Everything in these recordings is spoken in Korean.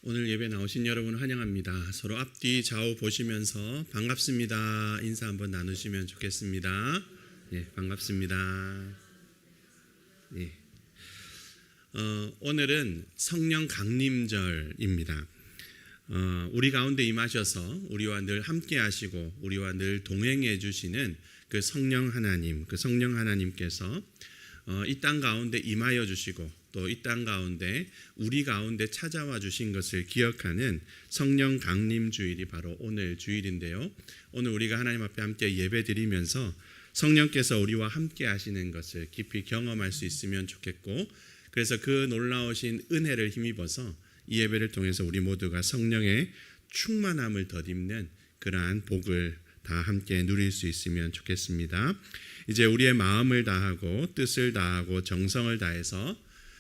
오늘 예배 나오신 여러분 환영합니다. 서로 앞뒤 좌우 보시면서 반갑습니다. 인사 한번 나누시면 좋겠습니다. 반갑습니다. 오늘은 성령 강림절입니다. 우리 가운데 임하셔서 우리와 늘 함께 하시고 우리와 늘 동행해 주시는 그 성령 하나님께서 이 땅 가운데 임하여 주시고 또 이 땅 가운데 우리 가운데 찾아와 주신 것을 기억하는 성령 강림 주일이 바로 오늘 주일인데요. 오늘 우리가 하나님 앞에 함께 예배 드리면서 성령께서 우리와 함께 하시는 것을 깊이 경험할 수 있으면 좋겠고, 그래서 그 놀라우신 은혜를 힘입어서 이 예배를 통해서 우리 모두가 성령의 충만함을 덧입는 그러한 복을 다 함께 누릴 수 있으면 좋겠습니다. 이제 우리의 마음을 다하고 뜻을 다하고 정성을 다해서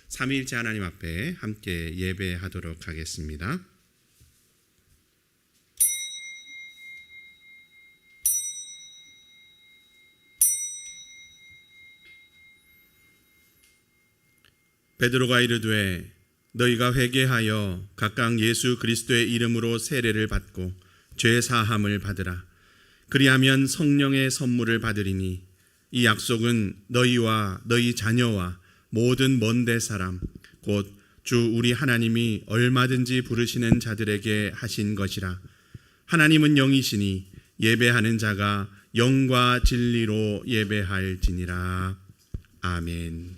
삼위일체 하나님 앞에 함께 예배하도록 하겠습니다. 베드로가 이르되 너희가 회개하여 각각 예수 그리스도의 이름으로 세례를 받고 죄 사함을 받으라. 그리하면 성령의 선물을 받으리니 이 약속은 너희와 너희 자녀와 모든 먼데 사람 곧 주 우리 하나님이 얼마든지 부르시는 자들에게 하신 것이라. 하나님은 영이시니 예배하는 자가 영과 진리로 예배할지니라. 아멘.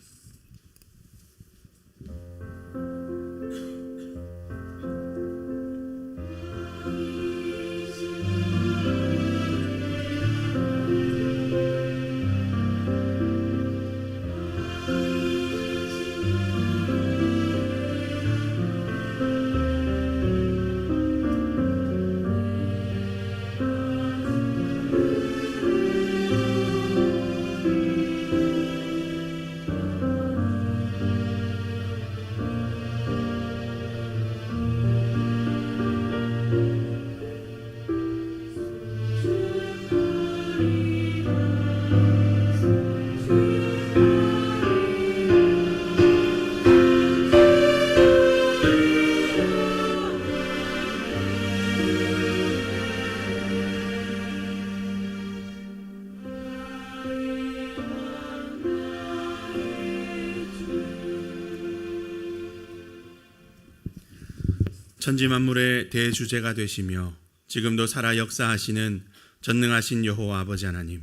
천지만물의 대주제가 되시며 지금도 살아 역사하시는 전능하신 여호와 아버지 하나님,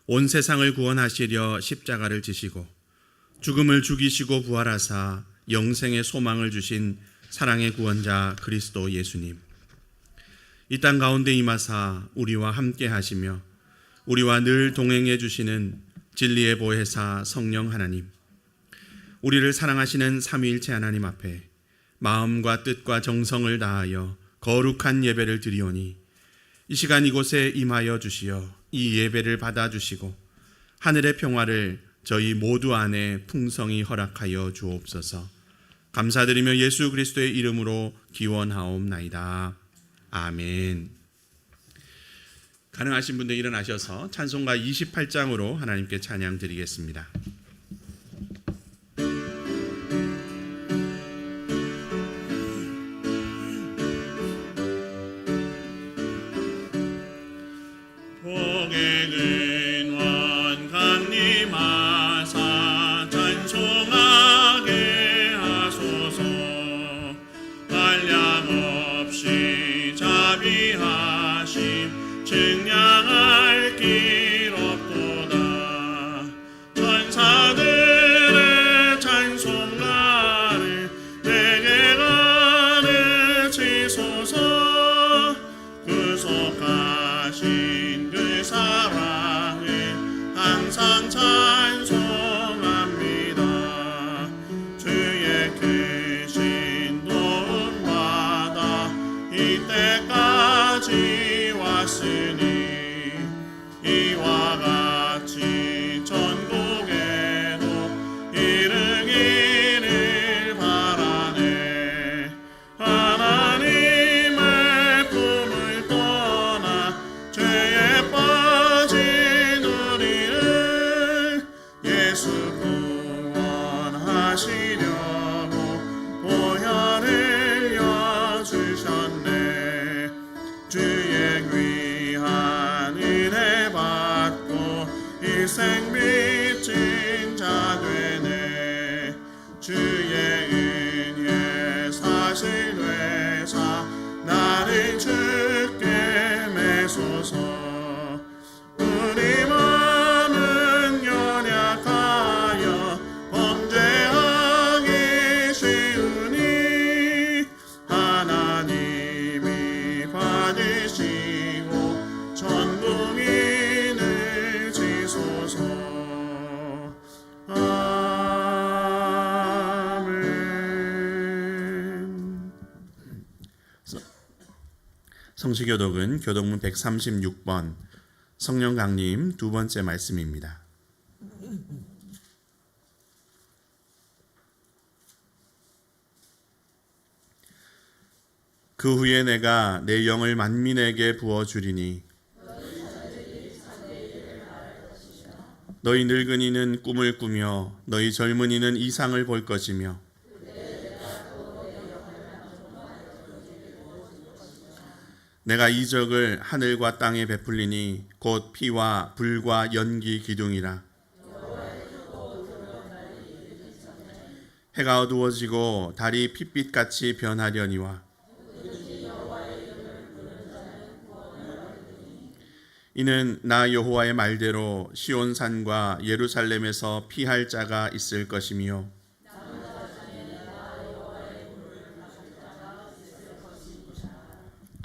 온 세상을 구원하시려 십자가를 지시고 죽음을 죽이시고 부활하사 영생의 소망을 주신 사랑의 구원자 그리스도 예수님, 이 땅 가운데 임하사 우리와 함께 하시며 우리와 늘 동행해 주시는 진리의 보혜사 성령 하나님, 우리를 사랑하시는 삼위일체 하나님 앞에 마음과 뜻과 정성을 다하여 거룩한 예배를 드리오니 이 시간 이곳에 임하여 주시어 이 예배를 받아주시고 하늘의 평화를 저희 모두 안에 풍성히 허락하여 주옵소서. 감사드리며 예수 그리스도의 이름으로 기원하옵나이다. 아멘. 가능하신 분들 일어나셔서 찬송가 28장으로 하나님께 찬양 드리겠습니다. 증량할 길 없도다. 천사들의 찬송가를 내게 가르치소서. 구속하신 그 사랑을 항상 찬송합니다. 주의 크신 도움마다 이때까지 왔으니 이와 같이 전국에도 이르기를 바라네. 하나님의 품을 떠나 죄에 빠진 우리를 예수 구원하시려고 보혈을 성시교독은 교독문 136번 성령 강림 두 번째 말씀입니다. 그 후에 내가 내 영을 만민에게 부어주리니 너희 늙은이는 꿈을 꾸며 너희 젊은이는 이상을 볼 것이며 내가 이적을 하늘과 땅에 베풀리니 곧 피와 불과 연기 기둥이라. 해가 어두워지고 달이 핏빛같이 변하려니와 이는 나 여호와의 말대로 시온산과 예루살렘에서 피할 자가 있을 것이며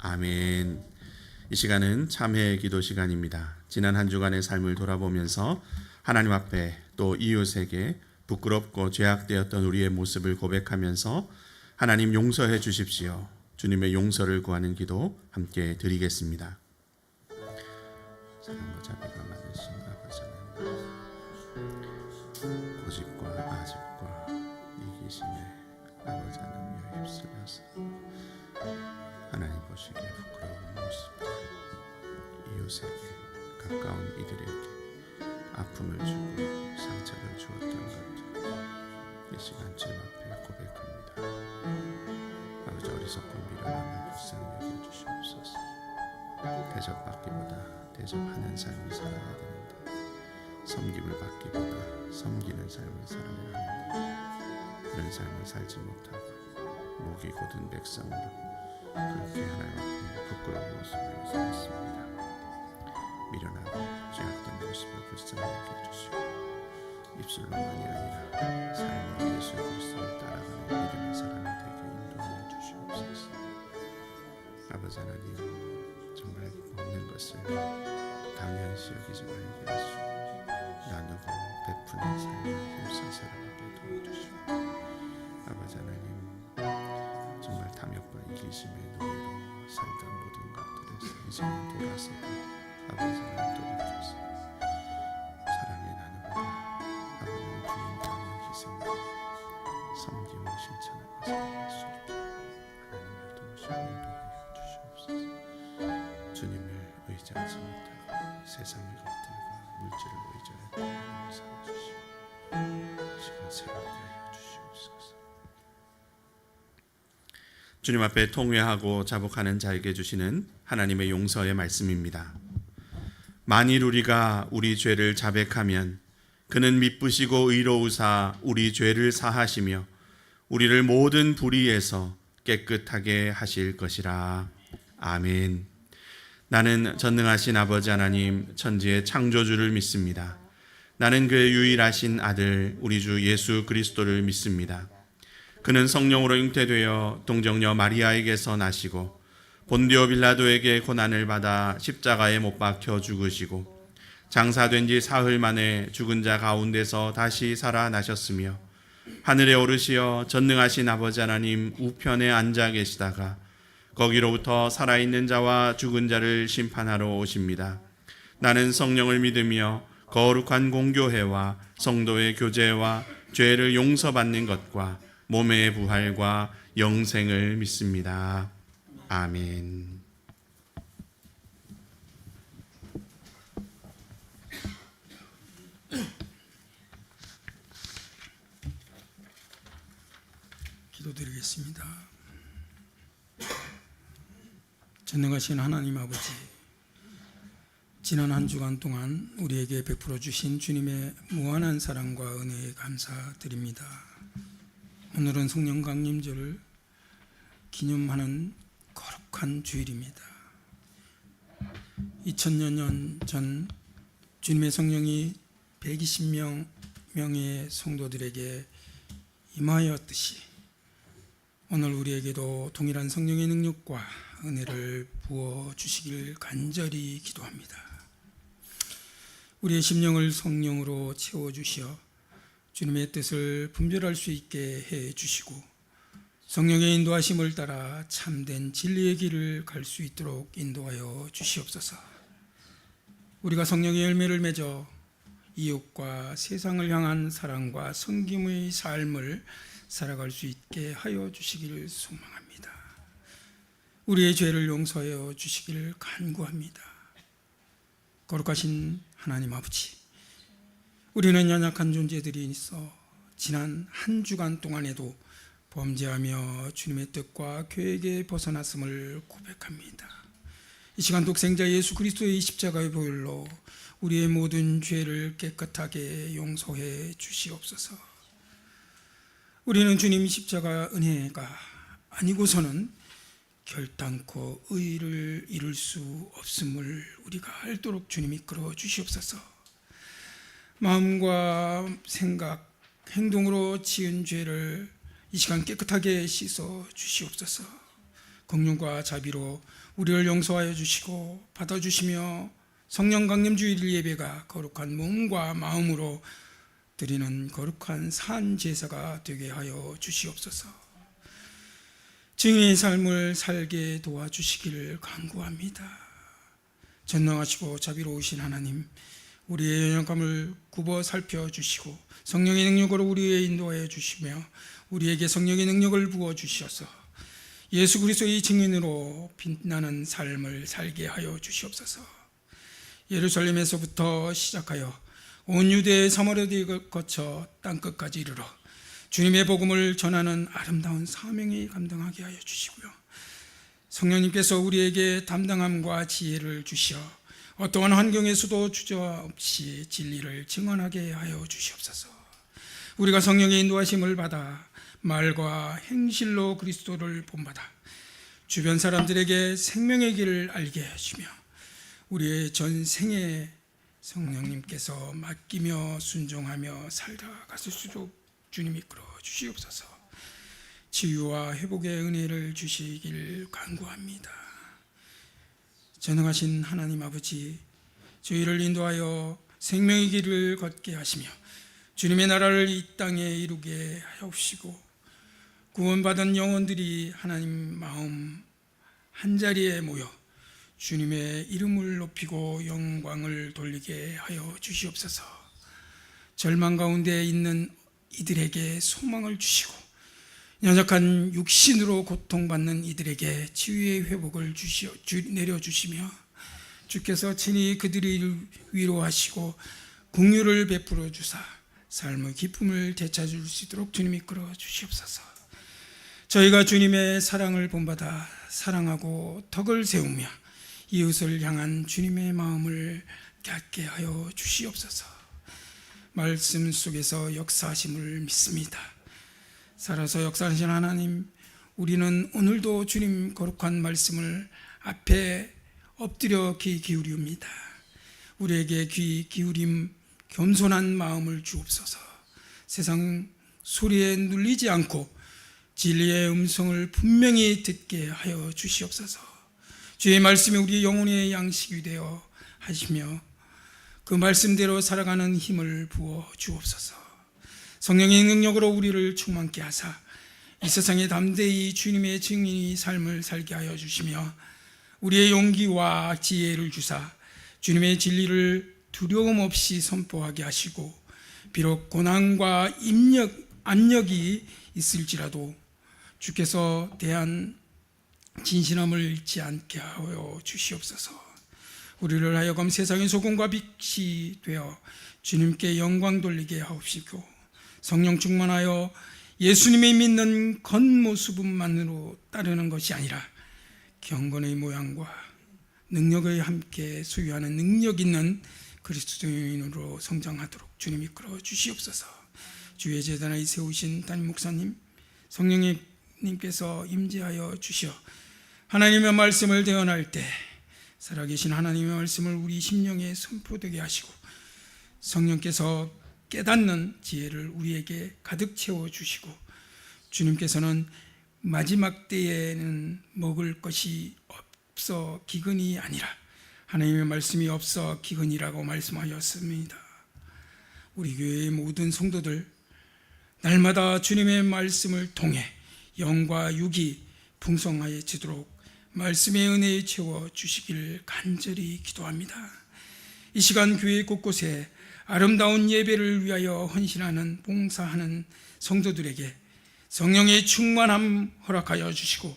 아멘. 이 시간은 참회의 기도 시간입니다. 지난 한 주간의 삶을 돌아보면서 하나님 앞에 또 이웃에게 부끄럽고 죄악되었던 우리의 모습을 고백하면서 하나님 용서해 주십시오. 주님의 용서를 구하는 기도 함께 드리겠습니다. 사랑과 자비가 많으신 아버지 하나님, 고집과 아집과 이기심에 아버지 하나님여 휩쓸려서 하나님 보시기에 부끄러운 모습들, 이웃에게 가까운 이들에게 아픔을 주고 상처를 주었던 것들, 이 시간 주님 앞에 고백합니다. 아버지 어리석고 미련함을 불쌍히 여겨주시옵소서. 대접받기보다 대접하는 삶을 살아야 되는데, 섬김을 받기보다 섬기는 삶을 살아야 하는데, 그런 삶을 살지 못하고 목이 곧은 백성으로 그렇게 하나님 앞에 부끄러운 모습을 살았습니다. 미련하고 죄악된 모습을 불쌍히 여겨주시고 입술로만이 아니라 삶으로 예수 그리스도를 따라가는 믿음의 사람이 되게 인도하여 주시옵소서. 아버지 하나님, 정말 먹는 것을 당연시 여기지 말게 하시고 나누고 베푸는 삶을 힘써 살아가게 도와주시고 아버지 하나님, 정말 탐욕과 이기심의 노예로 살던 모든 것들에서 이제는 돌아서고 아버지 하나님 돌아주셔서 사랑의 나눔과 아버지의 주님 당한 희생과 섬김을 실천하며 살아갈 수 있게 하나님의 도우시고 인도하여 주시옵소서. 주님을 의지하지 못하고 세상의 것들과 물질을 의지하여 살아 주시고 시간 새롭게 하여 주시옵소서. 주님 앞에 통회하고 자복하는 자에게 주시는 하나님의 용서의 말씀입니다. 만일 우리가 우리 죄를 자백하면 그는 미쁘시고 의로우사 우리 죄를 사하시며 우리를 모든 불의에서 깨끗하게 하실 것이라. 아멘. 나는 전능하신 아버지 하나님 천지의 창조주를 믿습니다. 나는 그의 유일하신 아들 우리 주 예수 그리스도를 믿습니다. 그는 성령으로 잉태되어 동정녀 마리아에게서 나시고 본디오 빌라도에게 고난을 받아 십자가에 못 박혀 죽으시고 장사된 지 사흘 만에 죽은 자 가운데서 다시 살아나셨으며 하늘에 오르시어 전능하신 아버지 하나님 우편에 앉아 계시다가 거기로부터 살아있는 자와 죽은 자를 심판하러 오십니다. 나는 성령을 믿으며 거룩한 공교회와 성도의 교제와 죄를 용서받는 것과 몸의 부활과 영생을 믿습니다. 아멘. 기도드리겠습니다. 전능하신 하나님 아버지, 지난 한 주간 동안 우리에게 베풀어 주신 주님의 무한한 사랑과 은혜에 감사드립니다. 오늘은 성령 강림절을 기념하는 거룩한 주일입니다. 2000년 전 주님의 성령이 120명의 성도들에게 임하였듯이 오늘 우리에게도 동일한 성령의 능력과 은혜를 부어주시길 간절히 기도합니다. 우리의 심령을 성령으로 채워주시어 주님의 뜻을 분별할 수 있게 해주시고 성령의 인도하심을 따라 참된 진리의 길을 갈 수 있도록 인도하여 주시옵소서. 우리가 성령의 열매를 맺어 이웃과 세상을 향한 사랑과 섬김의 삶을 살아갈 수 있게 하여 주시기를 소망합니다. 우리의 죄를 용서하여 주시기를 간구합니다. 거룩하신 하나님 아버지, 우리는 연약한 존재들이 있어 지난 한 주간 동안에도 범죄하며 주님의 뜻과 계획에 벗어났음을 고백합니다. 이 시간 독생자 예수 그리스도의 십자가의 보혈로 우리의 모든 죄를 깨끗하게 용서해 주시옵소서. 우리는 주님 십자가 은혜가 아니고서는 결단코 의를 이룰 수 없음을 우리가 알도록 주님 이끌어 주시옵소서. 마음과 생각, 행동으로 지은 죄를 이 시간 깨끗하게 씻어 주시옵소서. 긍휼과 자비로 우리를 용서하여 주시고 받아주시며 성령 강림 주일 예배가 거룩한 몸과 마음으로 드리는 거룩한 산 제사가 되게 하여 주시옵소서. 증인의 삶을 살게 도와주시기를 간구합니다. 전능하시고 자비로우신 하나님, 우리의 연약함을 굽어 살펴주시고 성령의 능력으로 우리의 인도하여 주시며 우리에게 성령의 능력을 부어 주셔서 예수 그리스도의 증인으로 빛나는 삶을 살게 하여 주시옵소서. 예루살렘에서부터 시작하여 온 유대 사마리아에 거쳐 땅끝까지 이르러 주님의 복음을 전하는 아름다운 사명이 감당하게 하여 주시고요. 성령님께서 우리에게 담당함과 지혜를 주시어 어떠한 환경에서도 주저없이 진리를 증언하게 하여 주시옵소서. 우리가 성령의 인도하심을 받아 말과 행실로 그리스도를 본받아 주변 사람들에게 생명의 길을 알게 해주며 우리의 전생에 성령님께서 맡기며 순종하며 살아가실 수 있도록 주님 이끌어 주시옵소서. 치유와 회복의 은혜를 주시길 간구합니다. 전능하신 하나님 아버지, 저희를 인도하여 생명의 길을 걷게 하시며 주님의 나라를 이 땅에 이루게 하옵시고 구원받은 영혼들이 하나님 마음 한자리에 모여 주님의 이름을 높이고 영광을 돌리게 하여 주시옵소서. 절망 가운데 있는 이들에게 소망을 주시고 연약한 육신으로 고통받는 이들에게 치유의 회복을 내려주시며 주께서 친히 그들을 위로하시고 긍휼을 베풀어 주사 삶의 기쁨을 되찾을 수 있도록 주님 이끌어 주시옵소서. 저희가 주님의 사랑을 본받아 사랑하고 덕을 세우며 이웃을 향한 주님의 마음을 갖게 하여 주시옵소서. 말씀 속에서 역사하심을 믿습니다. 살아서 역사하신 하나님, 우리는 오늘도 주님 거룩한 말씀을 앞에 엎드려 귀 기울입니다. 우리에게 귀 기울임 겸손한 마음을 주옵소서. 세상 소리에 눌리지 않고 진리의 음성을 분명히 듣게 하여 주시옵소서. 주의 말씀이 우리 영혼의 양식이 되어 하시며 그 말씀대로 살아가는 힘을 부어 주옵소서. 성령의 능력으로 우리를 충만케 하사 이 세상에 담대히 주님의 증인의 삶을 살게 하여 주시며 우리의 용기와 지혜를 주사 주님의 진리를 두려움 없이 선포하게 하시고 비록 고난과 압력이 있을지라도 주께서 대한 진실함을 잃지 않게 하여 주시옵소서. 우리를 하여금 세상의 소금과 빛이 되어 주님께 영광 돌리게 하옵시고 성령 충만하여 예수님이 믿는 겉모습만으로 따르는 것이 아니라 경건의 모양과 능력을 함께 소유하는 능력 있는 그리스도인으로 성장하도록 주님 이끌어 주시옵소서. 주의 제단에 세우신 담임 목사님, 성령님께서 임재하여 주시어 하나님의 말씀을 대언할 때 살아계신 하나님의 말씀을 우리 심령에 선포되게 하시고 성령께서 깨닫는 지혜를 우리에게 가득 채워주시고 주님께서는 마지막 때에는 먹을 것이 없어 기근이 아니라 하나님의 말씀이 없어 기근이라고 말씀하였습니다. 우리 교회의 모든 성도들 날마다 주님의 말씀을 통해 영과 육이 풍성하여지도록 말씀의 은혜에 채워 주시길 간절히 기도합니다. 이 시간 교회 곳곳에 아름다운 예배를 위하여 헌신하는 봉사하는 성도들에게 성령의 충만함 허락하여 주시고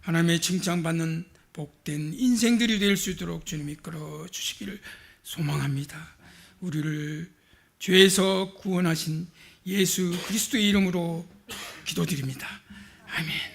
하나님의 칭찬받는 복된 인생들이 될 수 있도록 주님 이끌어 주시기를 소망합니다. 우리를 죄에서 구원하신 예수 그리스도의 이름으로 기도드립니다. 아멘.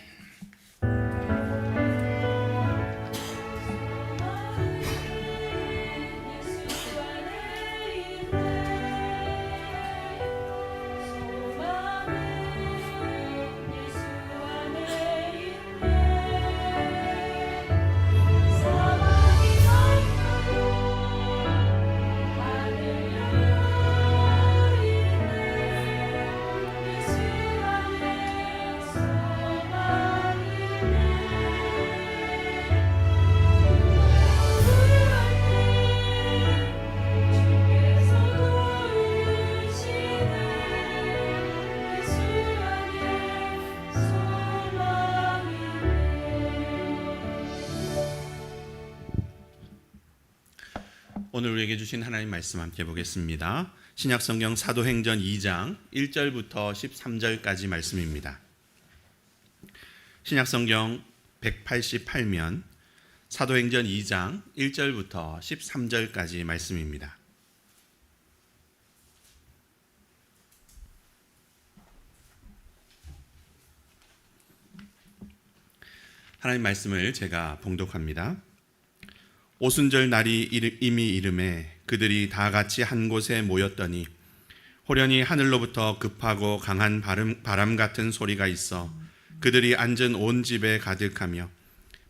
오늘 우리에게 주신 하나님 말씀 함께 보겠습니다. 신약성경 사도행전 2장 1절부터 13절까지 말씀입니다. 신약성경 188면 사도행전 2장 1절부터 13절까지 말씀입니다. 하나님 말씀을 제가 봉독합니다. 오순절 날이 이미 이름에 그들이 다 같이 한 곳에 모였더니 호련히 하늘로부터 급하고 강한 바람 같은 소리가 있어 그들이 앉은 온 집에 가득하며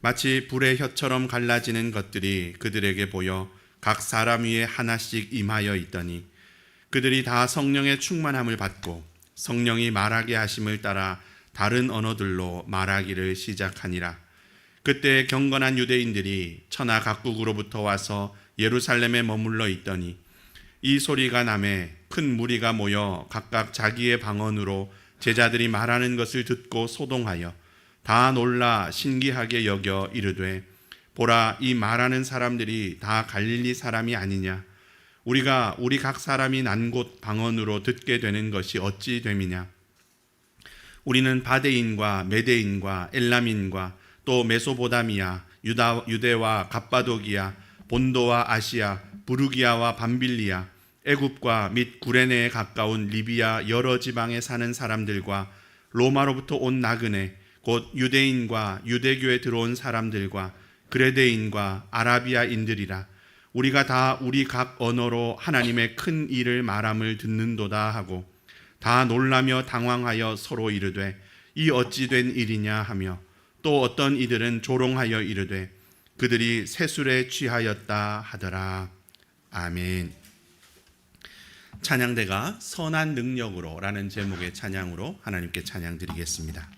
마치 불의 혀처럼 갈라지는 것들이 그들에게 보여 각 사람 위에 하나씩 임하여 있더니 그들이 다 성령의 충만함을 받고 성령이 말하게 하심을 따라 다른 언어들로 말하기를 시작하니라. 그때 경건한 유대인들이 천하 각국으로부터 와서 예루살렘에 머물러 있더니 이 소리가 나매 큰 무리가 모여 각각 자기의 방언으로 제자들이 말하는 것을 듣고 소동하여 다 놀라 신기하게 여겨 이르되 보라, 이 말하는 사람들이 다 갈릴리 사람이 아니냐? 우리가 우리 각 사람이 난 곳 방언으로 듣게 되는 것이 어찌 됨이냐? 우리는 바데인과 메데인과 엘람인과 또 메소보다미아, 유대와 갑바도기아, 본도와 아시아, 부르기아와 밤빌리아, 애굽과 및 구레네에 가까운 리비아 여러 지방에 사는 사람들과 로마로부터 온 나그네 곧 유대인과 유대교에 들어온 사람들과 그레데인과 아라비아인들이라. 우리가 다 우리 각 언어로 하나님의 큰 일을 말함을 듣는도다 하고 다 놀라며 당황하여 서로 이르되 이 어찌 된 일이냐 하며 또 어떤 이들은 조롱하여 이르되 그들이 세술에 취하였다 하더라. 아멘. 찬양대가 선한 능력으로 라는 제목의 찬양으로 하나님께 찬양 드리겠습니다.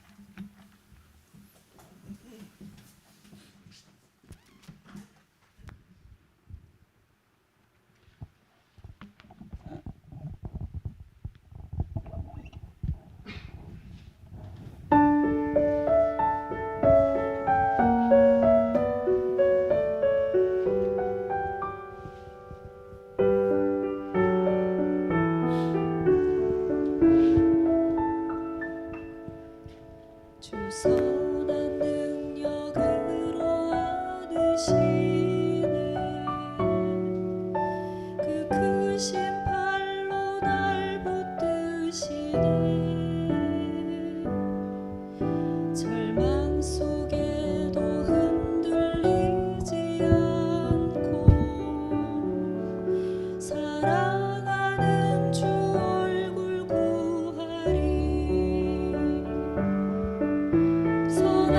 선한 능력으로 얻으시네 그 크신 팔로 날 붙드시네 절망 속에도 흔들리지 않고 사랑하는 주 얼굴 구하리 선한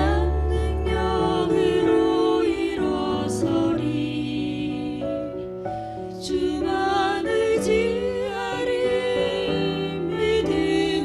능력으로 일어서리 주만 의지하리 믿음으로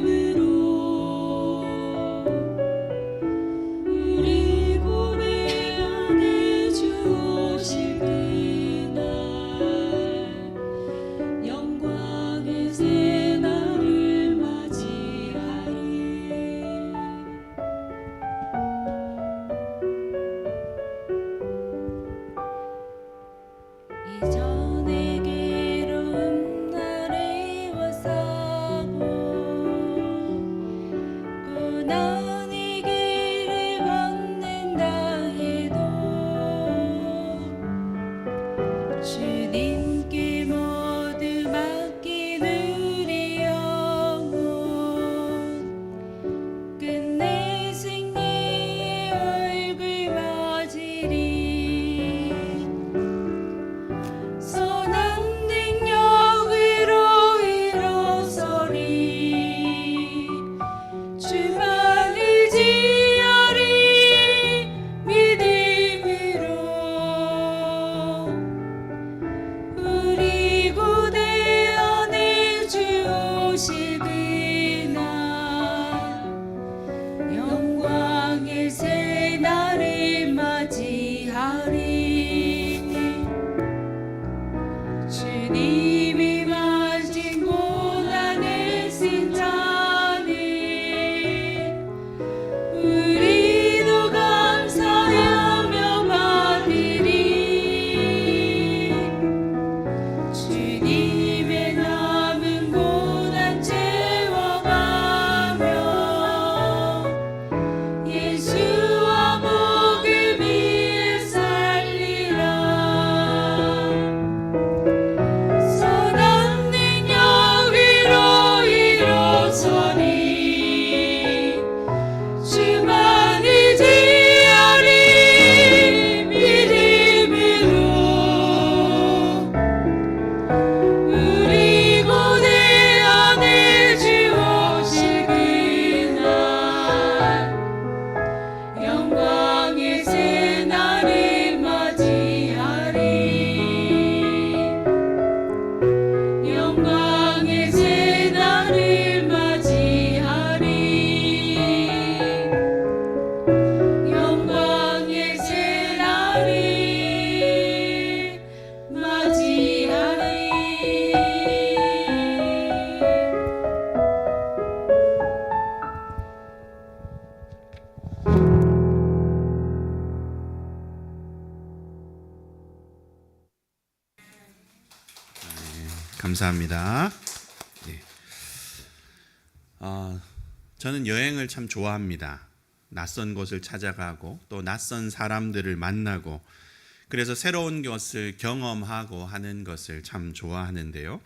감사합니다. 네. 저는 여행을 참 좋아합니다. 낯선 곳을 찾아가고 또 낯선 사람들을 만나고 그래서 새로운 것을 경험하고 하는 것을 참 좋아하는데요.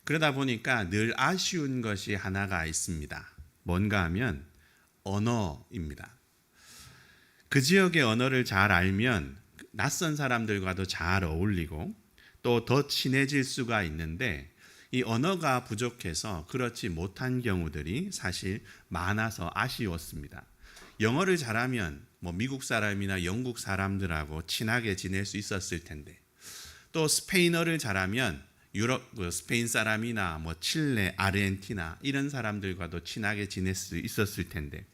그러다 보니까 늘 아쉬운 것이 하나가 있습니다. 뭔가 하면 언어입니다. 그 지역의 언어를 잘 알면 낯선 사람들과도 잘 어울리고 또 더 친해질 수가 있는데 이 언어가 부족해서 그렇지 못한 경우들이 사실 많아서 아쉬웠습니다. 영어를 잘하면 미국 사람이나 영국 사람들하고 친하게 지낼 수 있었을 텐데 또 스페인어를 잘하면 유럽 스페인 사람이나 칠레, 아르헨티나 이런 사람들과도 친하게 지낼 수 있었을 텐데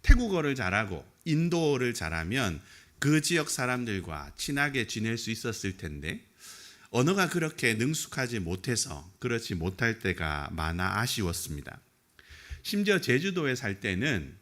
태국어를 잘하고 인도어를 잘하면 그 지역 사람들과 친하게 지낼 수 있었을 텐데 언어가 그렇게 능숙하지 못해서 그렇지 못할 때가 많아 아쉬웠습니다. 심지어 제주도에 살 때는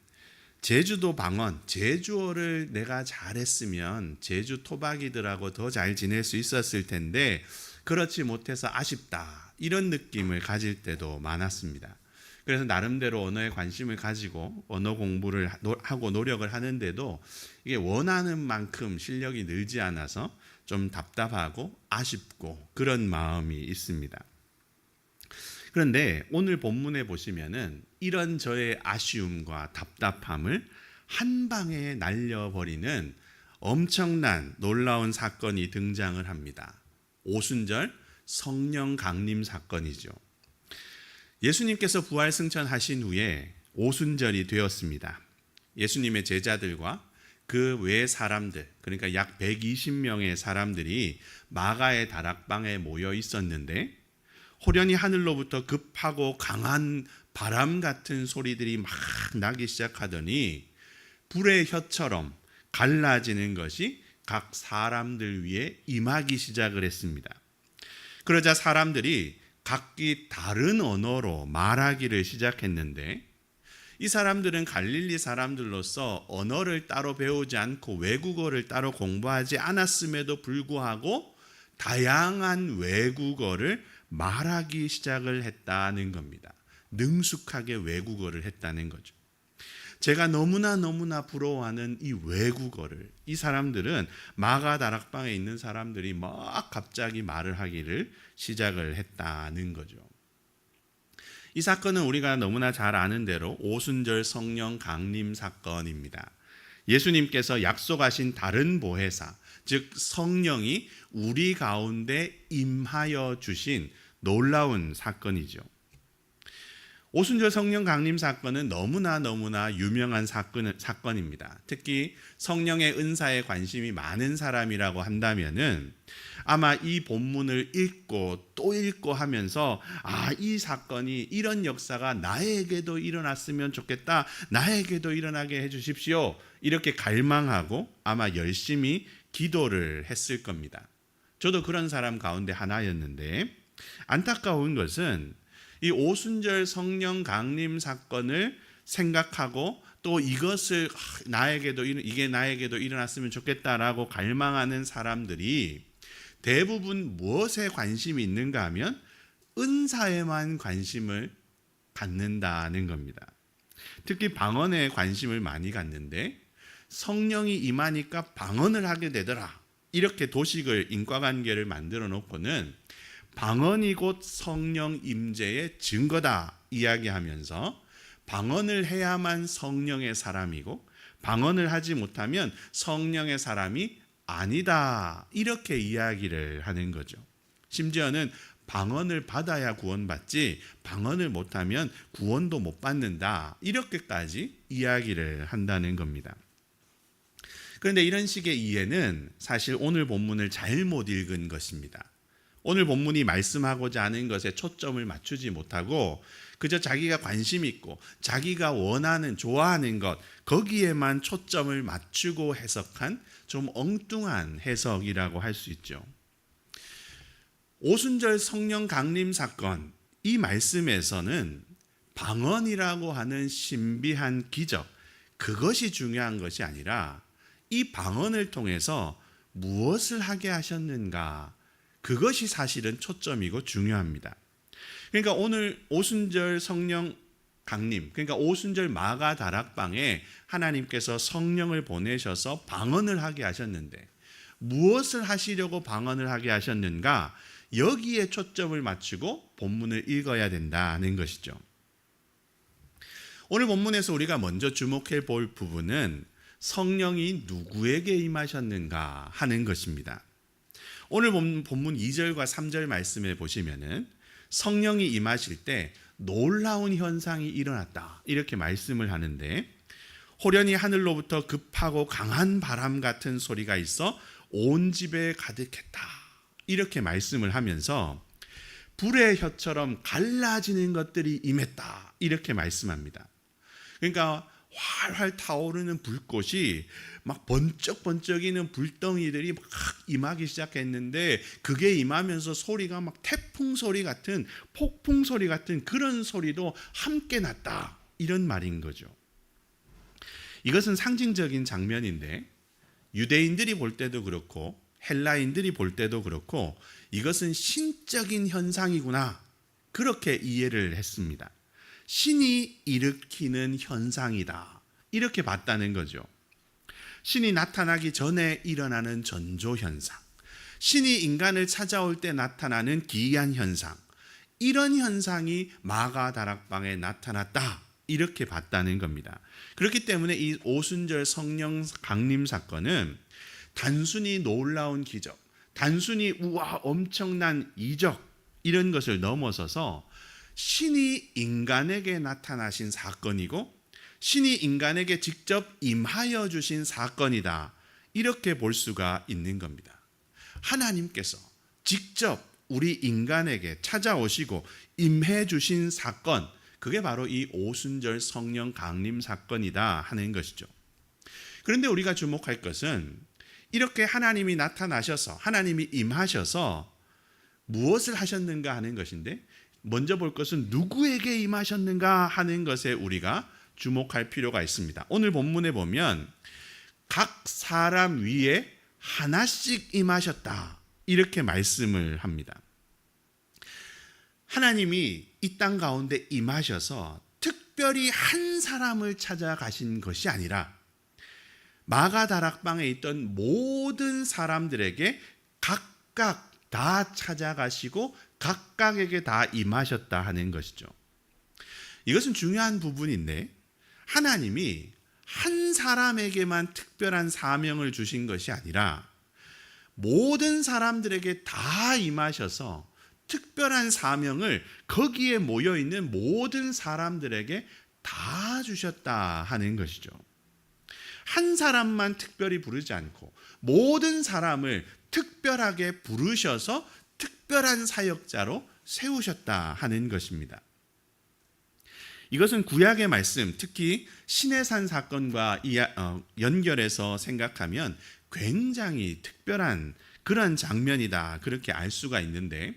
제주도 방언, 제주어를 내가 잘했으면 제주 토박이들하고 더 잘 지낼 수 있었을 텐데 그렇지 못해서 아쉽다 이런 느낌을 가질 때도 많았습니다. 그래서 나름대로 언어에 관심을 가지고 언어 공부를 하고 노력을 하는데도 이게 원하는 만큼 실력이 늘지 않아서 좀 답답하고 아쉽고 그런 마음이 있습니다. 그런데 오늘 본문에 보시면은 이런 저의 아쉬움과 답답함을 한 방에 날려버리는 엄청난 놀라운 사건이 등장을 합니다. 오순절 성령 강림 사건이죠. 예수님께서 부활 승천하신 후에 오순절이 되었습니다. 예수님의 제자들과 그 외 사람들, 그러니까 약 120명의 사람들이 마가의 다락방에 모여 있었는데 호련히 하늘로부터 급하고 강한 바람 같은 소리들이 막 나기 시작하더니 불의 혀처럼 갈라지는 것이 각 사람들 위에 임하기 시작을 했습니다. 그러자 사람들이 각기 다른 언어로 말하기를 시작했는데 이 사람들은 갈릴리 사람들로서 언어를 따로 배우지 않고 외국어를 따로 공부하지 않았음에도 불구하고 다양한 외국어를 말하기 시작을 했다는 겁니다. 능숙하게 외국어를 했다는 거죠. 제가 너무나 부러워하는 이 외국어를 이 사람들은 마가 다락방에 있는 사람들이 막 갑자기 말을 하기를 시작을 했다는 거죠. 이 사건은 우리가 너무나 잘 아는 대로 오순절 성령 강림 사건입니다. 예수님께서 약속하신 다른 보혜사, 즉 성령이 우리 가운데 임하여 주신 놀라운 사건이죠. 오순절 성령 강림 사건은 너무나 유명한 사건입니다. 특히 성령의 은사에 관심이 많은 사람이라고 한다면은 아마 이 본문을 읽고 또 읽고 하면서 이 사건이 이런 역사가 나에게도 일어났으면 좋겠다. 나에게도 일어나게 해 주십시오. 이렇게 갈망하고 아마 열심히 기도를 했을 겁니다. 저도 그런 사람 가운데 하나였는데 안타까운 것은 이 오순절 성령 강림 사건을 생각하고 또 이것을 이게 나에게도 일어났으면 좋겠다라고 갈망하는 사람들이 대부분 무엇에 관심이 있는가 하면 은사에만 관심을 갖는다는 겁니다. 특히 방언에 관심을 많이 갖는데 성령이 임하니까 방언을 하게 되더라. 이렇게 도식을 인과관계를 만들어 놓고는 방언이 곧 성령 임재의 증거다 이야기하면서 방언을 해야만 성령의 사람이고 방언을 하지 못하면 성령의 사람이 아니다 이렇게 이야기를 하는 거죠. 심지어는 방언을 받아야 구원받지 방언을 못하면 구원도 못 받는다 이렇게까지 이야기를 한다는 겁니다. 그런데 이런 식의 이해는 사실 오늘 본문을 잘못 읽은 것입니다. 오늘 본문이 말씀하고자 하는 것에 초점을 맞추지 못하고 그저 자기가 관심 있고 자기가 원하는 좋아하는 것 거기에만 초점을 맞추고 해석한 좀 엉뚱한 해석이라고 할 수 있죠. 오순절 성령 강림 사건 이 말씀에서는 방언이라고 하는 신비한 기적 그것이 중요한 것이 아니라 이 방언을 통해서 무엇을 하게 하셨는가 그것이 사실은 초점이고 중요합니다. 그러니까 오늘 오순절 성령 강림, 그러니까 오순절 마가 다락방에 하나님께서 성령을 보내셔서 방언을 하게 하셨는데 무엇을 하시려고 방언을 하게 하셨는가? 여기에 초점을 맞추고 본문을 읽어야 된다는 것이죠. 오늘 본문에서 우리가 먼저 주목해 볼 부분은 성령이 누구에게 임하셨는가 하는 것입니다. 오늘 본문 2절과 3절 말씀에 보시면은 성령이 임하실 때 놀라운 현상이 일어났다 이렇게 말씀을 하는데, 호련히 하늘로부터 급하고 강한 바람 같은 소리가 있어 온 집에 가득했다 이렇게 말씀을 하면서 불의 혀처럼 갈라지는 것들이 임했다 이렇게 말씀합니다. 그러니까 활활 타오르는 불꽃이 막 번쩍번쩍이는 불덩이들이 막 임하기 시작했는데, 그게 임하면서 소리가 막 태풍 소리 같은, 폭풍 소리 같은 그런 소리도 함께 났다 이런 말인 거죠. 이것은 상징적인 장면인데 유대인들이 볼 때도 그렇고 헬라인들이 볼 때도 그렇고 이것은 신적인 현상이구나 그렇게 이해를 했습니다. 신이 일으키는 현상이다 이렇게 봤다는 거죠. 신이 나타나기 전에 일어나는 전조 현상, 신이 인간을 찾아올 때 나타나는 기이한 현상, 이런 현상이 마가 다락방에 나타났다 이렇게 봤다는 겁니다. 그렇기 때문에 이 오순절 성령 강림 사건은 단순히 놀라운 기적, 단순히 우와 엄청난 이적 이런 것을 넘어서서 신이 인간에게 나타나신 사건이고 신이 인간에게 직접 임하여 주신 사건이다 이렇게 볼 수가 있는 겁니다. 하나님께서 직접 우리 인간에게 찾아오시고 임해 주신 사건, 그게 바로 이 오순절 성령 강림 사건이다 하는 것이죠. 그런데 우리가 주목할 것은 이렇게 하나님이 나타나셔서 하나님이 임하셔서 무엇을 하셨는가 하는 것인데, 먼저 볼 것은 누구에게 임하셨는가 하는 것에 우리가 주목할 필요가 있습니다. 오늘 본문에 보면 각 사람 위에 하나씩 임하셨다 이렇게 말씀을 합니다. 하나님이 이 땅 가운데 임하셔서 특별히 한 사람을 찾아가신 것이 아니라 마가 다락방에 있던 모든 사람들에게 각각 다 찾아가시고 각각에게 다 임하셨다 하는 것이죠. 이것은 중요한 부분인데, 하나님이 한 사람에게만 특별한 사명을 주신 것이 아니라 모든 사람들에게 다 임하셔서 특별한 사명을 거기에 모여있는 모든 사람들에게 다 주셨다 하는 것이죠. 한 사람만 특별히 부르지 않고 모든 사람을 특별하게 부르셔서 특별한 사역자로 세우셨다 하는 것입니다. 이것은 구약의 말씀, 특히 시내산 사건과 연결해서 생각하면 굉장히 특별한 그런 장면이다 그렇게 알 수가 있는데,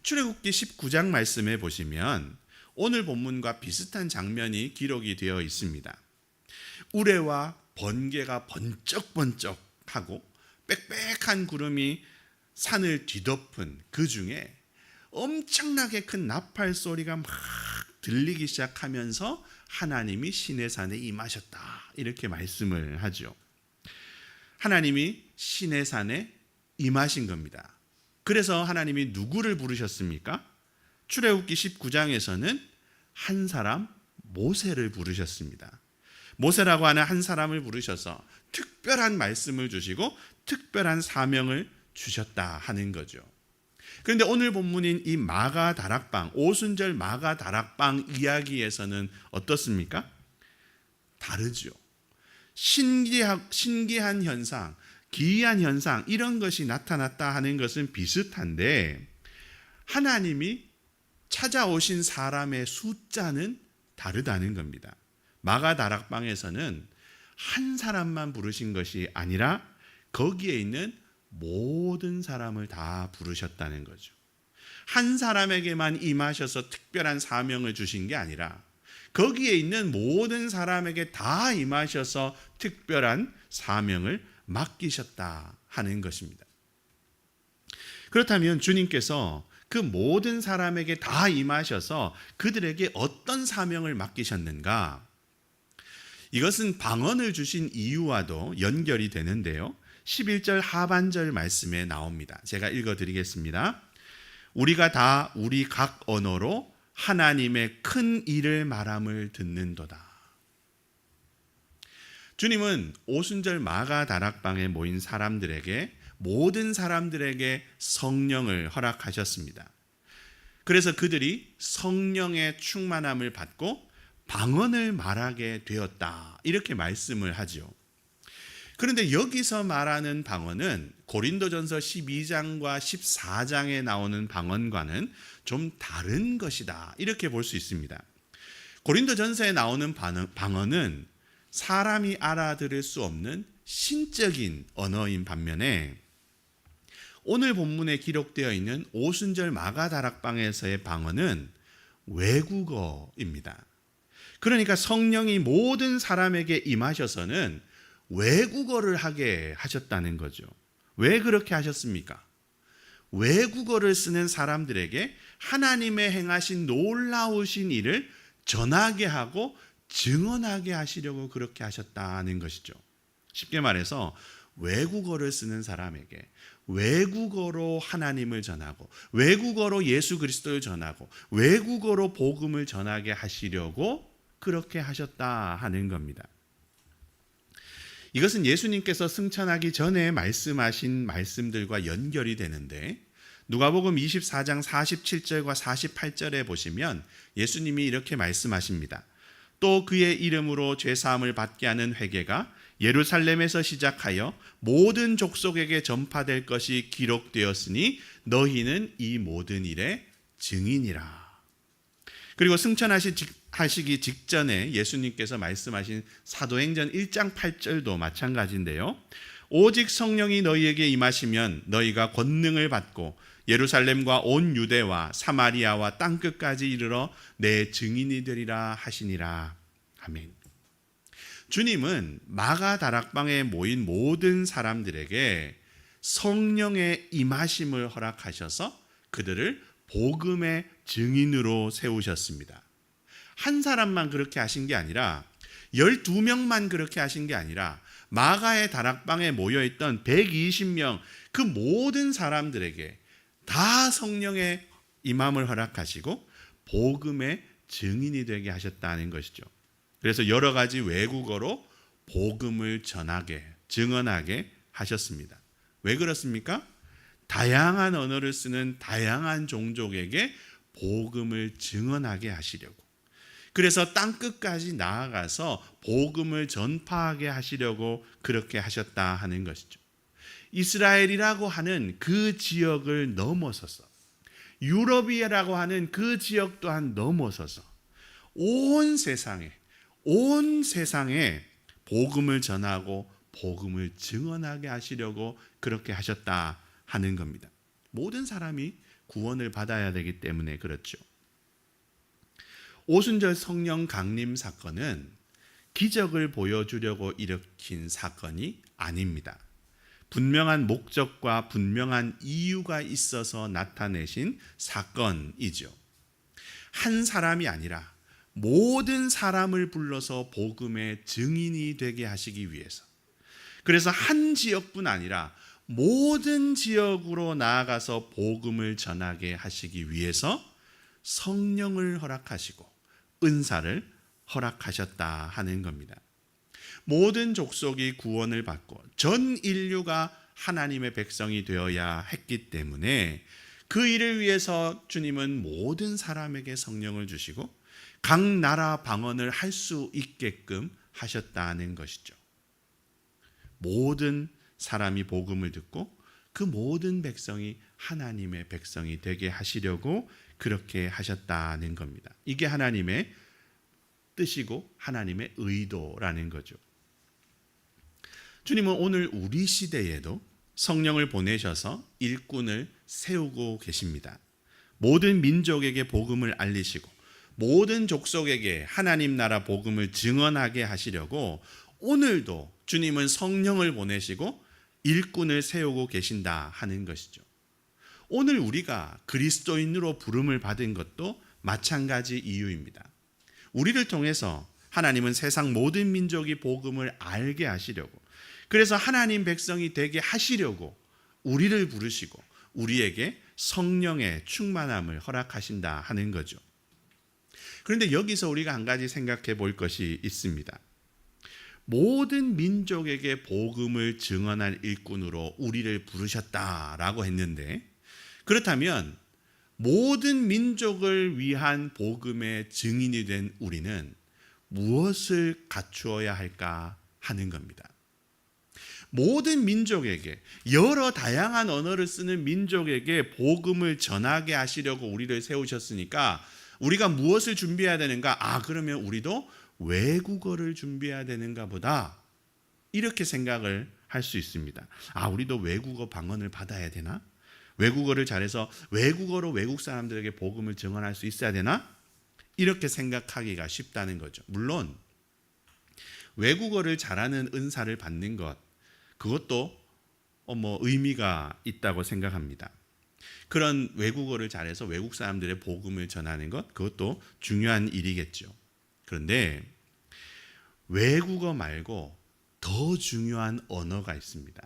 출애굽기 19장 말씀에 보시면 오늘 본문과 비슷한 장면이 기록이 되어 있습니다. 우레와 번개가 번쩍번쩍하고 빽빽한 구름이 산을 뒤덮은 그 중에 엄청나게 큰 나팔 소리가 막 들리기 시작하면서 하나님이 시내산에 임하셨다 이렇게 말씀을 하죠. 하나님이 시내산에 임하신 겁니다. 그래서 하나님이 누구를 부르셨습니까? 출애굽기 19장에서는 한 사람 모세를 부르셨습니다. 모세라고 하는 한 사람을 부르셔서 특별한 말씀을 주시고 특별한 사명을 주셨다 하는 거죠. 그런데 오늘 본문인 이 마가 다락방, 오순절 마가 다락방 이야기에서는 어떻습니까? 다르죠. 신기한 현상, 기이한 현상 이런 것이 나타났다 하는 것은 비슷한데, 하나님이 찾아오신 사람의 숫자는 다르다는 겁니다. 마가 다락방에서는 한 사람만 부르신 것이 아니라 거기에 있는 모든 사람을 다 부르셨다는 거죠. 한 사람에게만 임하셔서 특별한 사명을 주신 게 아니라 거기에 있는 모든 사람에게 다 임하셔서 특별한 사명을 맡기셨다 하는 것입니다. 그렇다면 주님께서 그 모든 사람에게 다 임하셔서 그들에게 어떤 사명을 맡기셨는가? 이것은 방언을 주신 이유와도 연결이 되는데요. 11절 하반절 말씀에 나옵니다. 제가 읽어드리겠습니다. 우리가 다 우리 각 언어로 하나님의 큰 일을 말함을 듣는도다. 주님은 오순절 마가 다락방에 모인 사람들에게, 모든 사람들에게 성령을 허락하셨습니다. 그래서 그들이 성령의 충만함을 받고 방언을 말하게 되었다, 이렇게 말씀을 하죠. 그런데 여기서 말하는 방언은 고린도전서 12장과 14장에 나오는 방언과는 좀 다른 것이다, 이렇게 볼 수 있습니다. 고린도전서에 나오는 방언은 사람이 알아들을 수 없는 신적인 언어인 반면에 오늘 본문에 기록되어 있는 오순절 마가다락방에서의 방언은 외국어입니다. 그러니까 성령이 모든 사람에게 임하셔서는 외국어를 하게 하셨다는 거죠. 왜 그렇게 하셨습니까? 외국어를 쓰는 사람들에게 하나님의 행하신 놀라우신 일을 전하게 하고 증언하게 하시려고 그렇게 하셨다는 것이죠. 쉽게 말해서 외국어를 쓰는 사람에게 외국어로 하나님을 전하고 외국어로 예수 그리스도를 전하고 외국어로 복음을 전하게 하시려고 그렇게 하셨다 하는 겁니다. 이것은 예수님께서 승천하기 전에 말씀하신 말씀들과 연결이 되는데, 누가복음 24장 47절과 48절에 보시면 예수님이 이렇게 말씀하십니다. 또 그의 이름으로 죄사함을 받게 하는 회개가 예루살렘에서 시작하여 모든 족속에게 전파될 것이 기록되었으니 너희는 이 모든 일의 증인이라. 그리고 승천하시기 직전에 예수님께서 말씀하신 사도행전 1장 8절도 마찬가지인데요. 오직 성령이 너희에게 임하시면 너희가 권능을 받고 예루살렘과 온 유대와 사마리아와 땅끝까지 이르러 내 증인이 되리라 하시니라. 아멘. 주님은 마가 다락방에 모인 모든 사람들에게 성령의 임하심을 허락하셔서 그들을 복음의 증인으로 세우셨습니다. 한 사람만 그렇게 하신 게 아니라 12명만 그렇게 하신 게 아니라 마가의 다락방에 모여있던 120명 그 모든 사람들에게 다 성령의 임함을 허락하시고 복음의 증인이 되게 하셨다는 것이죠. 그래서 여러 가지 외국어로 복음을 전하게, 증언하게 하셨습니다. 왜 그렇습니까? 다양한 언어를 쓰는 다양한 종족에게 복음을 증언하게 하시려고, 그래서 땅끝까지 나아가서 복음을 전파하게 하시려고 그렇게 하셨다 하는 것이죠. 이스라엘이라고 하는 그 지역을 넘어서서, 유럽이라고 하는 그 지역 또한 넘어서서 온 세상에 복음을 전하고 복음을 증언하게 하시려고 그렇게 하셨다 하는 겁니다. 모든 사람이 구원을 받아야 되기 때문에 그렇죠. 오순절 성령 강림 사건은 기적을 보여주려고 일으킨 사건이 아닙니다. 분명한 목적과 분명한 이유가 있어서 나타내신 사건이죠. 한 사람이 아니라 모든 사람을 불러서 복음의 증인이 되게 하시기 위해서, 그래서 한 지역뿐 아니라 모든 지역으로 나아가서 복음을 전하게 하시기 위해서 성령을 허락하시고 은사를 허락하셨다 하는 겁니다. 모든 족속이 구원을 받고 전 인류가 하나님의 백성이 되어야 했기 때문에 그 일을 위해서 주님은 모든 사람에게 성령을 주시고 각 나라 방언을 할 수 있게끔 하셨다는 것이죠. 모든 사람이 복음을 듣고 그 모든 백성이 하나님의 백성이 되게 하시려고 그렇게 하셨다는 겁니다. 이게 하나님의 뜻이고 하나님의 의도라는 거죠. 주님은 오늘 우리 시대에도 성령을 보내셔서 일꾼을 세우고 계십니다. 모든 민족에게 복음을 알리시고 모든 족속에게 하나님 나라 복음을 증언하게 하시려고 오늘도 주님은 성령을 보내시고 일꾼을 세우고 계신다 하는 것이죠. 오늘 우리가 그리스도인으로 부름을 받은 것도 마찬가지 이유입니다. 우리를 통해서 하나님은 세상 모든 민족이 복음을 알게 하시려고, 그래서 하나님 백성이 되게 하시려고 우리를 부르시고 우리에게 성령의 충만함을 허락하신다 하는 거죠. 그런데 여기서 우리가 한 가지 생각해 볼 것이 있습니다. 모든 민족에게 복음을 증언할 일꾼으로 우리를 부르셨다라고 했는데, 그렇다면 모든 민족을 위한 복음의 증인이 된 우리는 무엇을 갖추어야 할까 하는 겁니다. 모든 민족에게, 여러 다양한 언어를 쓰는 민족에게 복음을 전하게 하시려고 우리를 세우셨으니까 우리가 무엇을 준비해야 되는가? 그러면 우리도 외국어를 준비해야 되는가 보다, 이렇게 생각을 할 수 있습니다. 우리도 외국어 방언을 받아야 되나? 외국어를 잘해서 외국어로 외국 사람들에게 복음을 증언할 수 있어야 되나? 이렇게 생각하기가 쉽다는 거죠. 물론 외국어를 잘하는 은사를 받는 것, 그것도 의미가 있다고 생각합니다. 그런 외국어를 잘해서 외국 사람들의 복음을 전하는 것, 그것도 중요한 일이겠죠. 그런데 외국어 말고 더 중요한 언어가 있습니다.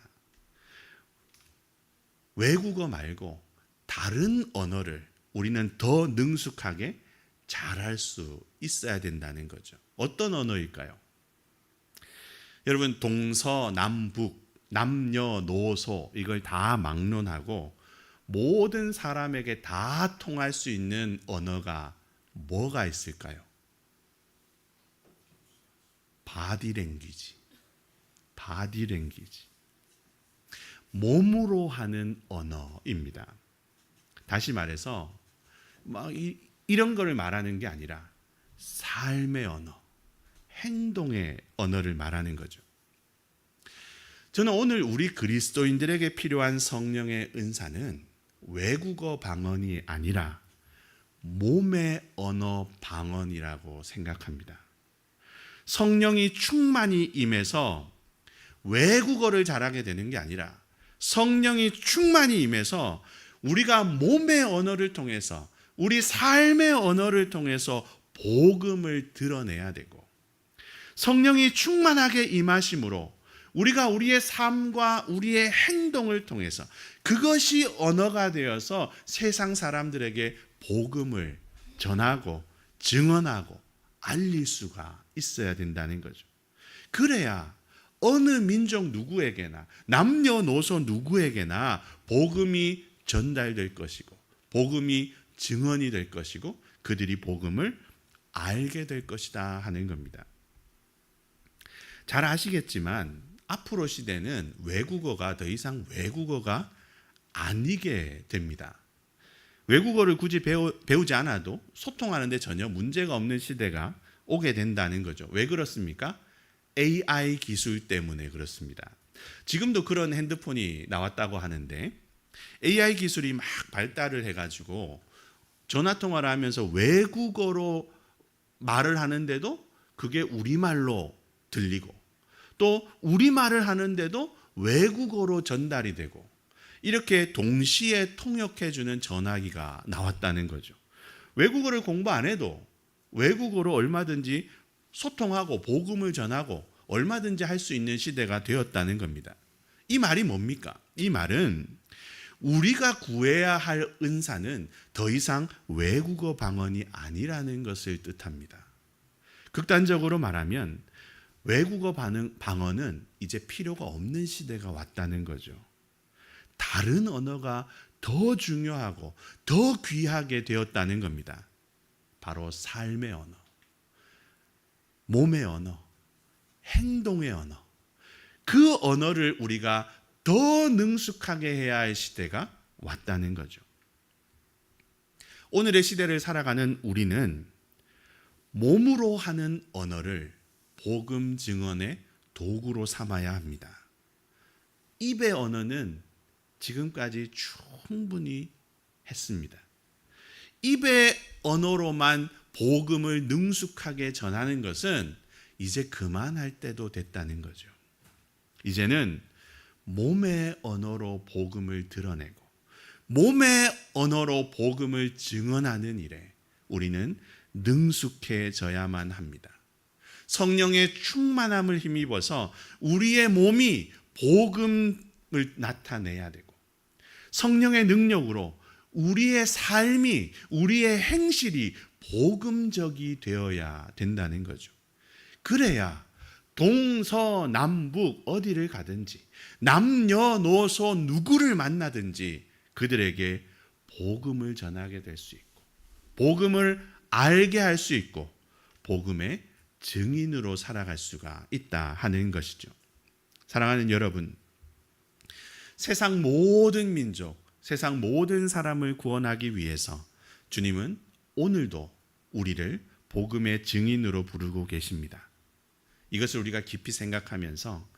외국어 말고 다른 언어를 우리는 더 능숙하게 잘할 수 있어야 된다는 거죠. 어떤 언어일까요? 여러분, 동서남북, 남녀노소 이걸 다 막론하고 모든 사람에게 다 통할 수 있는 언어가 뭐가 있을까요? 바디랭귀지. 몸으로 하는 언어입니다. 다시 말해서 이런 거를 말하는 게 아니라 삶의 언어, 행동의 언어를 말하는 거죠. 저는 오늘 우리 그리스도인들에게 필요한 성령의 은사는 외국어 방언이 아니라 몸의 언어 방언이라고 생각합니다. 성령이 충만히 임해서 외국어를 잘하게 되는 게 아니라 성령이 충만히 임해서 우리가 몸의 언어를 통해서, 우리 삶의 언어를 통해서 복음을 드러내야 되고, 성령이 충만하게 임하심으로 우리가 우리의 삶과 우리의 행동을 통해서 그것이 언어가 되어서 세상 사람들에게 복음을 전하고 증언하고 알릴 수가 있어야 된다는 거죠. 그래야 어느 민족 누구에게나, 남녀노소 누구에게나 복음이 전달될 것이고 복음이 증언이 될 것이고 그들이 복음을 알게 될 것이다 하는 겁니다. 잘 아시겠지만 앞으로 시대는 외국어가 더 이상 외국어가 아니게 됩니다. 외국어를 굳이 배우지 않아도 소통하는 데 전혀 문제가 없는 시대가 오게 된다는 거죠. 왜 그렇습니까? AI 기술 때문에 그렇습니다. 지금도 그런 핸드폰이 나왔다고 하는데 AI 기술이 막 발달을 해가지고 전화통화를 하면서 외국어로 말을 하는데도 그게 우리말로 들리고, 또 우리말을 하는데도 외국어로 전달이 되고, 이렇게 동시에 통역해주는 전화기가 나왔다는 거죠. 외국어를 공부 안 해도 외국어로 얼마든지 소통하고 복음을 전하고 얼마든지 할 수 있는 시대가 되었다는 겁니다. 이 말이 뭡니까? 이 말은 우리가 구해야 할 은사는 더 이상 외국어 방언이 아니라는 것을 뜻합니다. 극단적으로 말하면 외국어 방언은 이제 필요가 없는 시대가 왔다는 거죠. 다른 언어가 더 중요하고 더 귀하게 되었다는 겁니다. 바로 삶의 언어, 몸의 언어, 행동의 언어, 그 언어를 우리가 더 능숙하게 해야 할 시대가 왔다는 거죠. 오늘의 시대를 살아가는 우리는 몸으로 하는 언어를 복음 증언의 도구로 삼아야 합니다. 입의 언어는 지금까지 충분히 했습니다. 입의 언어로만 복음을 능숙하게 전하는 것은 이제 그만할 때도 됐다는 거죠. 이제는 몸의 언어로 복음을 드러내고 몸의 언어로 복음을 증언하는 일에 우리는 능숙해져야만 합니다. 성령의 충만함을 힘입어서 우리의 몸이 복음을 나타내야 되고, 성령의 능력으로 우리의 삶이, 우리의 행실이 복음적이 되어야 된다는 거죠. 그래야 동서남북 어디를 가든지, 남녀노소 누구를 만나든지 그들에게 복음을 전하게 될 수 있고, 복음을 알게 할 수 있고, 복음의 증인으로 살아갈 수가 있다 하는 것이죠. 사랑하는 여러분, 세상 모든 민족, 세상 모든 사람을 구원하기 위해서 주님은 오늘도 우리를 복음의 증인으로 부르고 계십니다. 이것을 우리가 깊이 생각하면서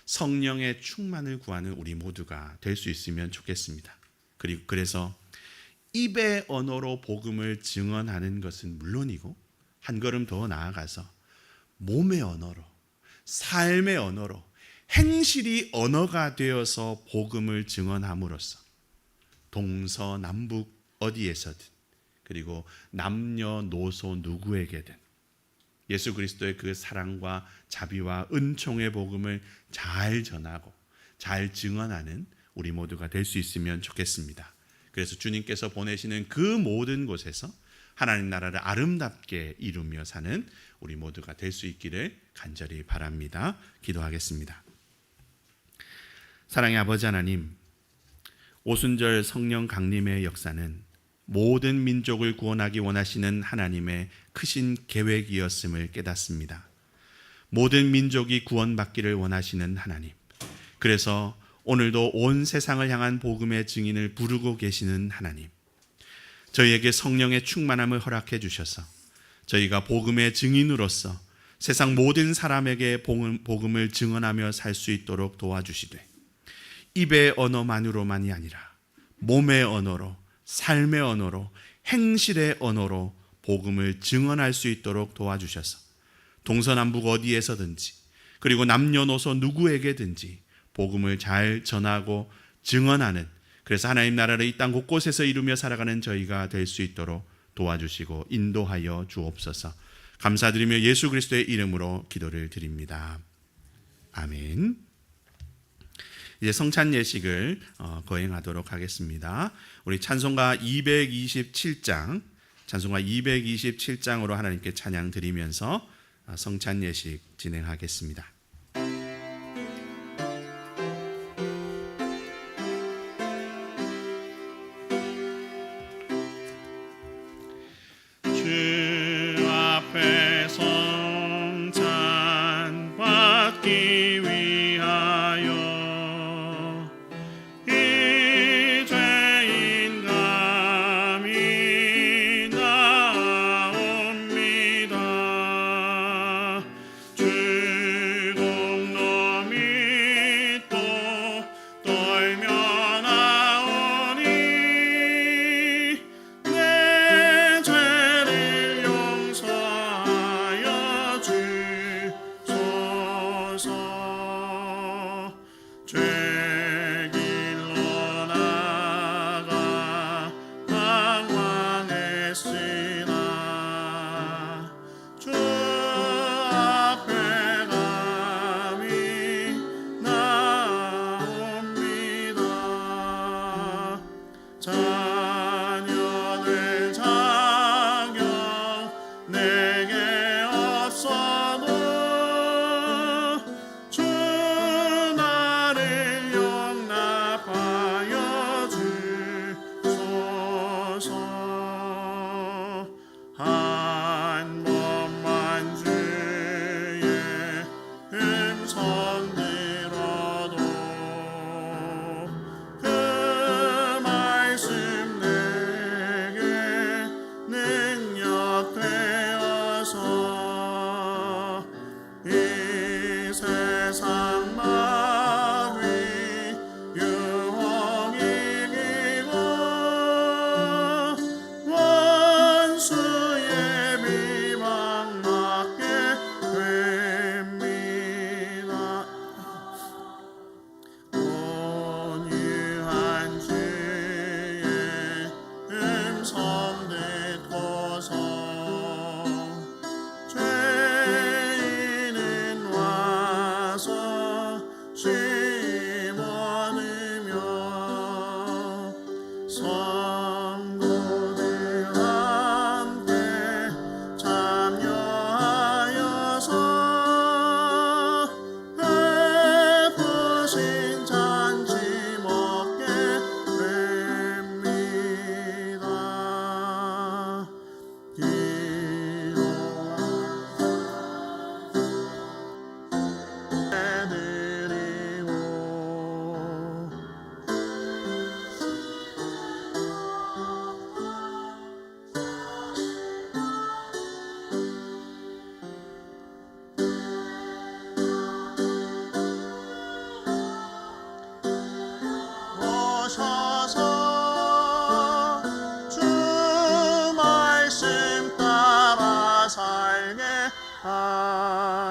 성령의 충만을 구하는 우리 모두가 될 수 있으면 좋겠습니다. 그래서 입의 언어로 복음을 증언하는 것은 물론이고, 한 걸음 더 나아가서 몸의 언어로, 삶의 언어로, 행실이 언어가 되어서 복음을 증언함으로써 동서남북 어디에서든, 그리고 남녀노소 누구에게든 예수 그리스도의 그 사랑과 자비와 은총의 복음을 잘 전하고 잘 증언하는 우리 모두가 될 수 있으면 좋겠습니다. 그래서 주님께서 보내시는 그 모든 곳에서 하나님 나라를 아름답게 이루며 사는 우리 모두가 될 수 있기를 간절히 바랍니다. 기도하겠습니다. 사랑의 아버지 하나님, 오순절 성령 강림의 역사는 모든 민족을 구원하기 원하시는 하나님의 크신 계획이었음을 깨닫습니다. 모든 민족이 구원받기를 원하시는 하나님, 그래서 오늘도 온 세상을 향한 복음의 증인을 부르고 계시는 하나님, 저희에게 성령의 충만함을 허락해 주셔서 저희가 복음의 증인으로서 세상 모든 사람에게 복음을 증언하며 살 수 있도록 도와주시되, 입의 언어만으로만이 아니라 몸의 언어로, 삶의 언어로, 행실의 언어로 복음을 증언할 수 있도록 도와주셔서 동서남북 어디에서든지, 그리고 남녀노소 누구에게든지 복음을 잘 전하고 증언하는, 그래서 하나님 나라를 이 땅 곳곳에서 이루며 살아가는 저희가 될 수 있도록 도와주시고 인도하여 주옵소서. 감사드리며 예수 그리스도의 이름으로 기도를 드립니다. 아멘. 이제 성찬 예식을 거행하도록 하겠습니다. 우리 찬송가 227장으로 하나님께 찬양 드리면서 성찬 예식 진행하겠습니다. 주 앞에 성찬 받기 위하여 이 죄인 감히 나옵니다. 주 공로 믿고 떨며 나오니 내 죄를 용서하여 주소서. 죄길로 나가 방황했으나 주 앞에 감히 나옵니다. 자녀들 자격 내게 없어도 주 나를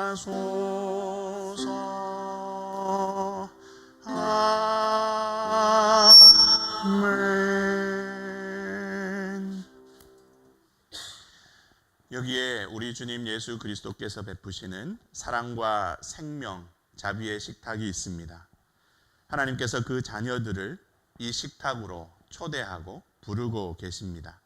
하소서. 아멘. 여기에 우리 주님 예수 그리스도께서 베푸시는 사랑과 생명, 자비의 식탁이 있습니다. 하나님께서 그 자녀들을 이 식탁으로 초대하고 부르고 계십니다.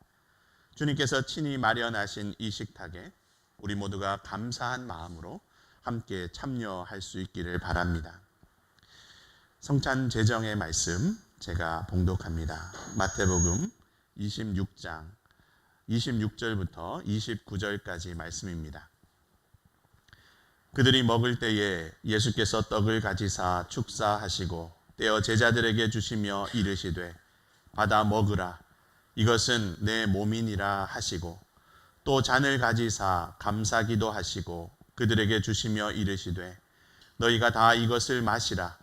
주님께서 친히 마련하신 이 식탁에 우리 모두가 감사한 마음으로 함께 참여할 수 있기를 바랍니다. 성찬 제정의 말씀 제가 봉독합니다. 마태복음 26장 26절부터 29절까지 말씀입니다. 그들이 먹을 때에 예수께서 떡을 가지사 축사하시고 떼어 제자들에게 주시며 이르시되 받아 먹으라 이것은 내 몸이니라 하시고 또 잔을 가지사 감사기도 하시고 그들에게 주시며 이르시되 너희가 다 이것을 마시라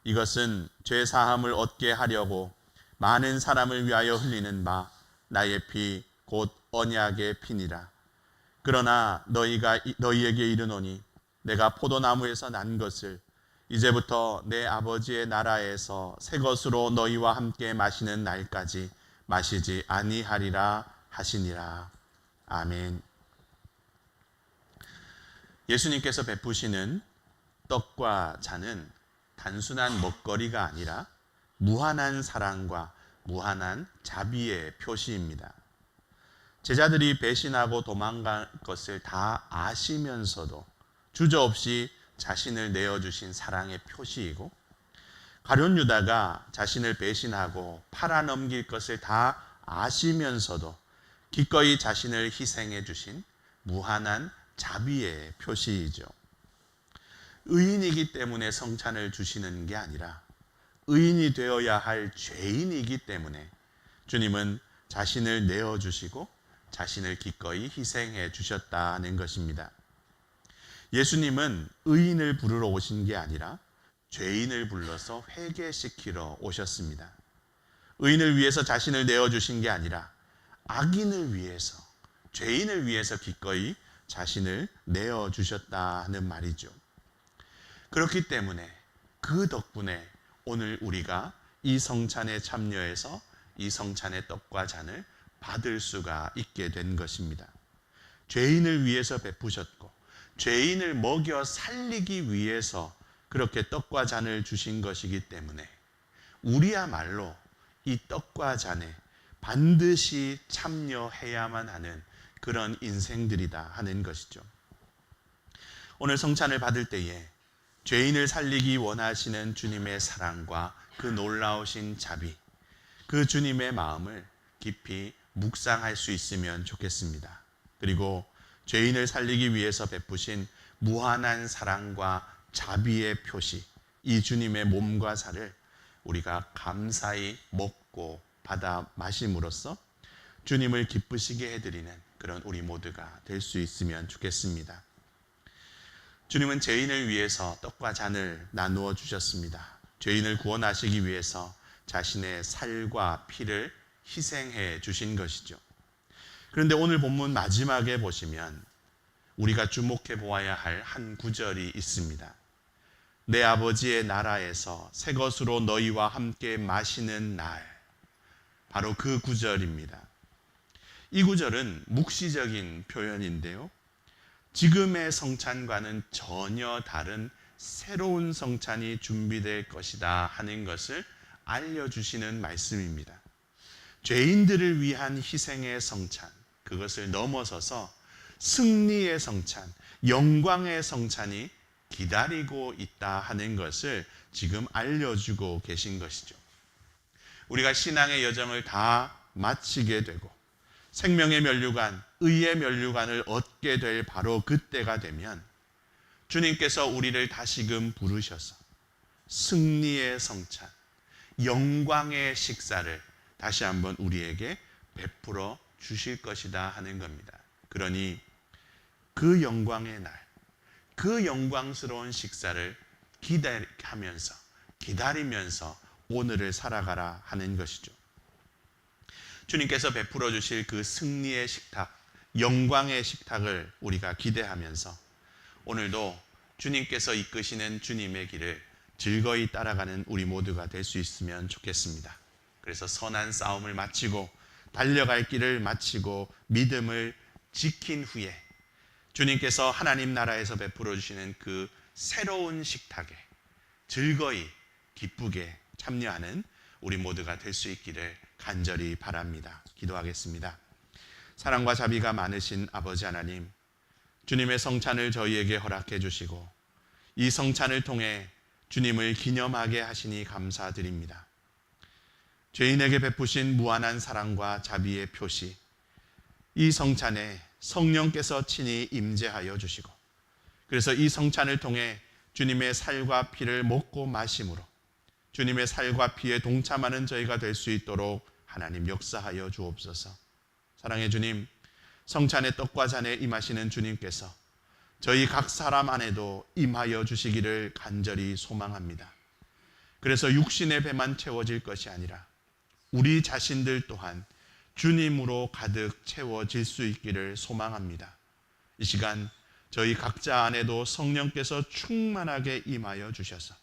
이것은 죄 사함을 얻게 하려고 많은 사람을 위하여 흘리는 바 나의 피 곧 언약의 피니라. 그러나 너희에게 이르노니 내가 포도나무에서 난 것을 이제부터 내 아버지의 나라에서 새 것으로 너희와 함께 마시는 날까지 마시지 아니하리라 하시니라. 아멘. 예수님께서 베푸시는 떡과 잔은 단순한 먹거리가 아니라 무한한 사랑과 무한한 자비의 표시입니다. 제자들이 배신하고 도망갈 것을 다 아시면서도 주저없이 자신을 내어주신 사랑의 표시이고 가룟 유다가 자신을 배신하고 팔아넘길 것을 다 아시면서도 기꺼이 자신을 희생해 주신 무한한 자비의 표시이죠. 의인이기 때문에 성찬을 주시는 게 아니라 의인이 되어야 할 죄인이기 때문에 주님은 자신을 내어주시고 자신을 기꺼이 희생해 주셨다는 것입니다. 예수님은 의인을 부르러 오신 게 아니라 죄인을 불러서 회개시키러 오셨습니다. 의인을 위해서 자신을 내어주신 게 아니라 악인을 위해서, 죄인을 위해서 기꺼이 자신을 내어주셨다는 말이죠. 그렇기 때문에 그 덕분에 오늘 우리가 이 성찬에 참여해서 이 성찬의 떡과 잔을 받을 수가 있게 된 것입니다. 죄인을 위해서 베푸셨고 죄인을 먹여 살리기 위해서 그렇게 떡과 잔을 주신 것이기 때문에 우리야말로 이 떡과 잔에 반드시 참여해야만 하는 그런 인생들이다 하는 것이죠. 오늘 성찬을 받을 때에 죄인을 살리기 원하시는 주님의 사랑과 그 놀라우신 자비, 그 주님의 마음을 깊이 묵상할 수 있으면 좋겠습니다. 그리고 죄인을 살리기 위해서 베푸신 무한한 사랑과 자비의 표시, 이 주님의 몸과 살을 우리가 감사히 먹고 받아 마심으로써 주님을 기쁘시게 해드리는 그런 우리 모두가 될 수 있으면 좋겠습니다. 주님은 죄인을 위해서 떡과 잔을 나누어 주셨습니다. 죄인을 구원하시기 위해서 자신의 살과 피를 희생해 주신 것이죠. 그런데 오늘 본문 마지막에 보시면 우리가 주목해 보아야 할 한 구절이 있습니다. 내 아버지의 나라에서 새 것으로 너희와 함께 마시는 날, 바로 그 구절입니다. 이 구절은 묵시적인 표현인데요, 지금의 성찬과는 전혀 다른 새로운 성찬이 준비될 것이다 하는 것을 알려주시는 말씀입니다. 죄인들을 위한 희생의 성찬, 그것을 넘어서서 승리의 성찬, 영광의 성찬이 기다리고 있다 하는 것을 지금 알려주고 계신 것이죠. 우리가 신앙의 여정을 다 마치게 되고 생명의 면류관, 의의 면류관을 얻게 될 바로 그때가 되면 주님께서 우리를 다시금 부르셔서 승리의 성찬, 영광의 식사를 다시 한번 우리에게 베풀어 주실 것이다 하는 겁니다. 그러니 그 영광의 날, 그 영광스러운 식사를 기다리면서 오늘을 살아가라 하는 것이죠. 주님께서 베풀어 주실 그 승리의 식탁, 영광의 식탁을 우리가 기대하면서 오늘도 주님께서 이끄시는 주님의 길을 즐거이 따라가는 우리 모두가 될 수 있으면 좋겠습니다. 그래서 선한 싸움을 마치고 달려갈 길을 마치고 믿음을 지킨 후에 주님께서 하나님 나라에서 베풀어 주시는 그 새로운 식탁에 즐거이 기쁘게 참여하는 우리 모두가 될 수 있기를 간절히 바랍니다. 기도하겠습니다. 사랑과 자비가 많으신 아버지 하나님, 주님의 성찬을 저희에게 허락해 주시고 이 성찬을 통해 주님을 기념하게 하시니 감사드립니다. 죄인에게 베푸신 무한한 사랑과 자비의 표시, 이 성찬에 성령께서 친히 임재하여 주시고 그래서 이 성찬을 통해 주님의 살과 피를 먹고 마심으로 주님의 살과 피에 동참하는 저희가 될 수 있도록 하나님 역사하여 주옵소서. 사랑의 주님, 성찬의 떡과 잔에 임하시는 주님께서 저희 각 사람 안에도 임하여 주시기를 간절히 소망합니다. 그래서 육신의 배만 채워질 것이 아니라 우리 자신들 또한 주님으로 가득 채워질 수 있기를 소망합니다. 이 시간 저희 각자 안에도 성령께서 충만하게 임하여 주셔서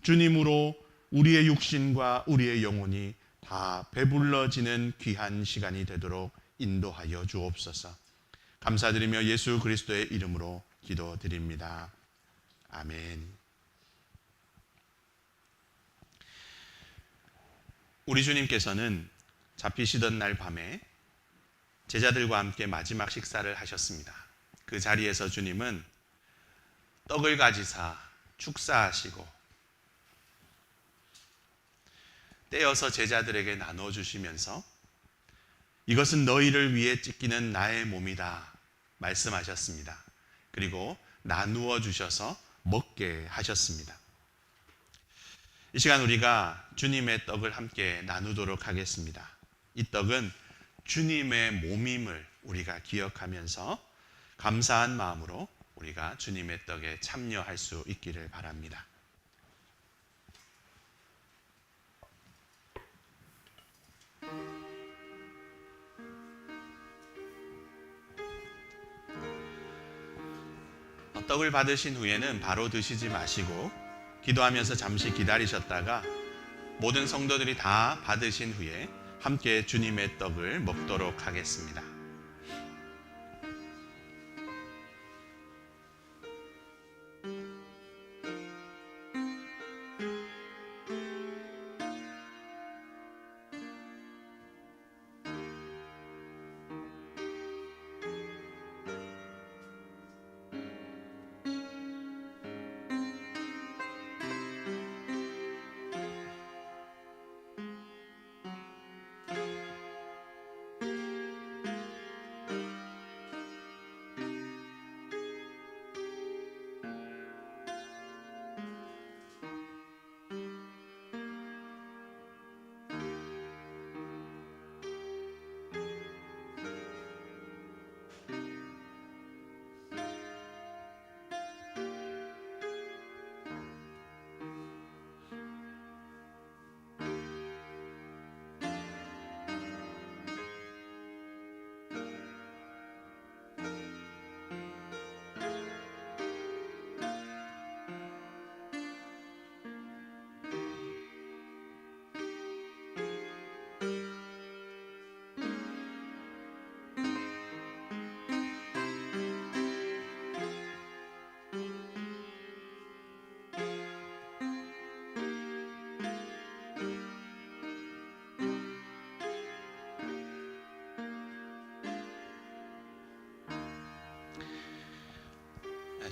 주님으로 우리의 육신과 우리의 영혼이 다 배불러지는 귀한 시간이 되도록 인도하여 주옵소서. 감사드리며 예수 그리스도의 이름으로 기도드립니다. 아멘. 우리 주님께서는 잡히시던 날 밤에 제자들과 함께 마지막 식사를 하셨습니다. 그 자리에서 주님은 떡을 가지사 축사하시고 떼어서 제자들에게 나눠주시면서 이것은 너희를 위해 찢기는 나의 몸이다 말씀하셨습니다. 그리고 나누어 주셔서 먹게 하셨습니다. 이 시간 우리가 주님의 떡을 함께 나누도록 하겠습니다. 이 떡은 주님의 몸임을 우리가 기억하면서 감사한 마음으로 우리가 주님의 떡에 참여할 수 있기를 바랍니다. 떡을 받으신 후에는 바로 드시지 마시고 기도하면서 잠시 기다리셨다가 모든 성도들이 다 받으신 후에 함께 주님의 떡을 먹도록 하겠습니다.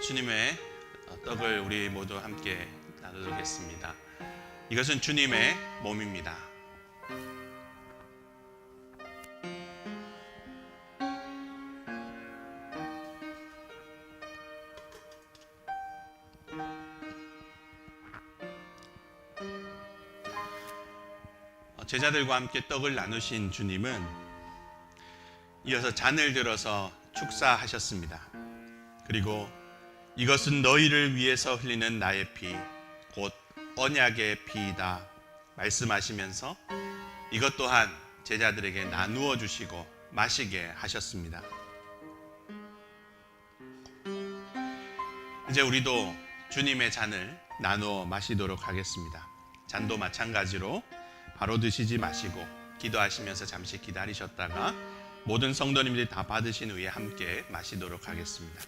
주님의 떡을 우리 모두 함께 나누겠습니다. 이것은 주님의 몸입니다. 제자들과 함께 떡을 나누신 주님은 이어서 잔을 들어서 축사하셨습니다. 그리고 이것은 너희를 위해서 흘리는 나의 피, 곧 언약의 피이다 말씀하시면서 이것 또한 제자들에게 나누어 주시고 마시게 하셨습니다. 이제 우리도 주님의 잔을 나누어 마시도록 하겠습니다. 잔도 마찬가지로 바로 드시지 마시고 기도하시면서 잠시 기다리셨다가 모든 성도님들이 다 받으신 후에 함께 마시도록 하겠습니다.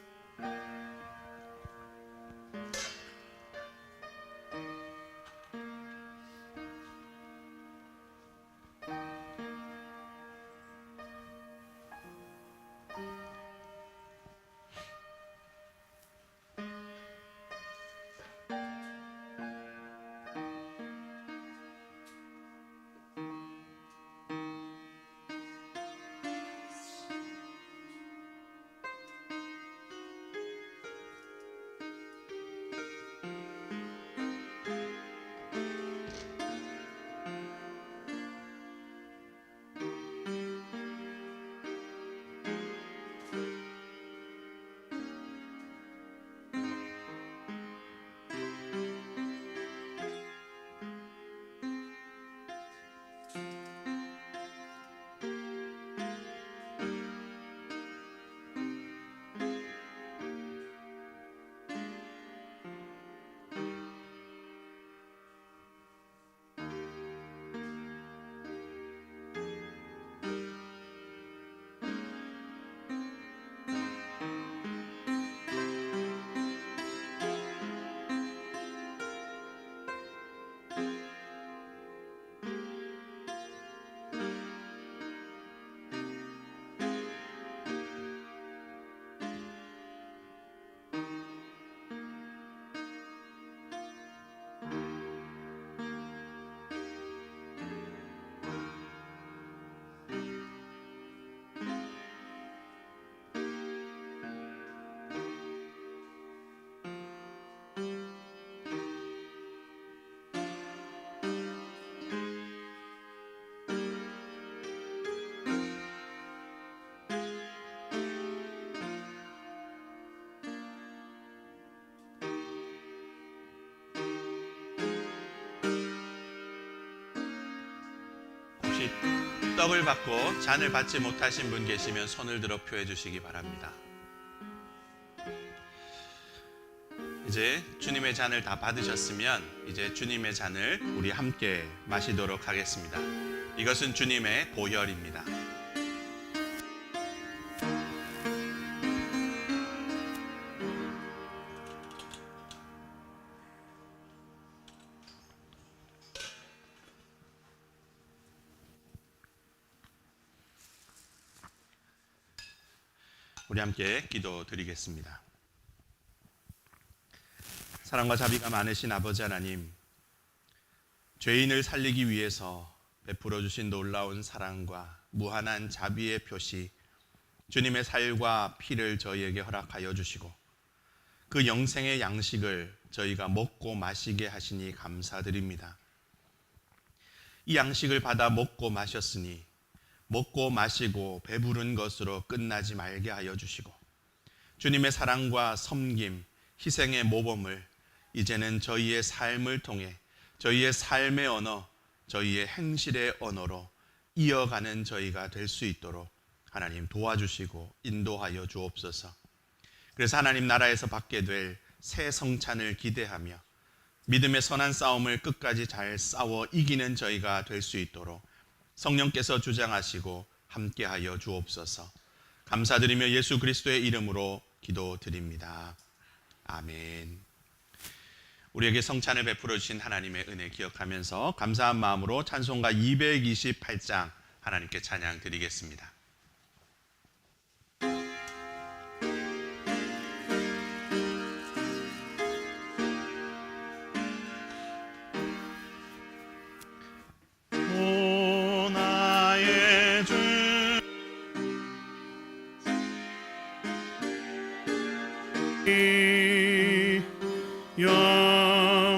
혹시 떡을 받고 잔을 받지 못하신 분 계시면 손을 들어 표해 주시기 바랍니다. 이제 주님의 잔을 다 받으셨으면 이제 주님의 잔을 우리 함께 마시도록 하겠습니다. 이것은 주님의 보혈입니다. 우리 함께 기도드리겠습니다. 사랑과 자비가 많으신 아버지 하나님, 죄인을 살리기 위해서 베풀어 주신 놀라운 사랑과 무한한 자비의 표시, 주님의 살과 피를 저희에게 허락하여 주시고 그 영생의 양식을 저희가 먹고 마시게 하시니 감사드립니다. 이 양식을 받아 먹고 마셨으니 먹고 마시고 배부른 것으로 끝나지 말게 하여 주시고 주님의 사랑과 섬김, 희생의 모범을 이제는 저희의 삶을 통해 저희의 삶의 언어, 저희의 행실의 언어로 이어가는 저희가 될 수 있도록 하나님 도와주시고 인도하여 주옵소서. 그래서 하나님 나라에서 받게 될 새 성찬을 기대하며 믿음의 선한 싸움을 끝까지 잘 싸워 이기는 저희가 될 수 있도록 성령께서 주장하시고 함께하여 주옵소서. 감사드리며 예수 그리스도의 이름으로 기도드립니다. 아멘. 우리에게 성찬을 베풀어 주신 하나님의 은혜 기억하면서 감사한 마음으로 찬송가 228장 하나님께 찬양 드리겠습니다.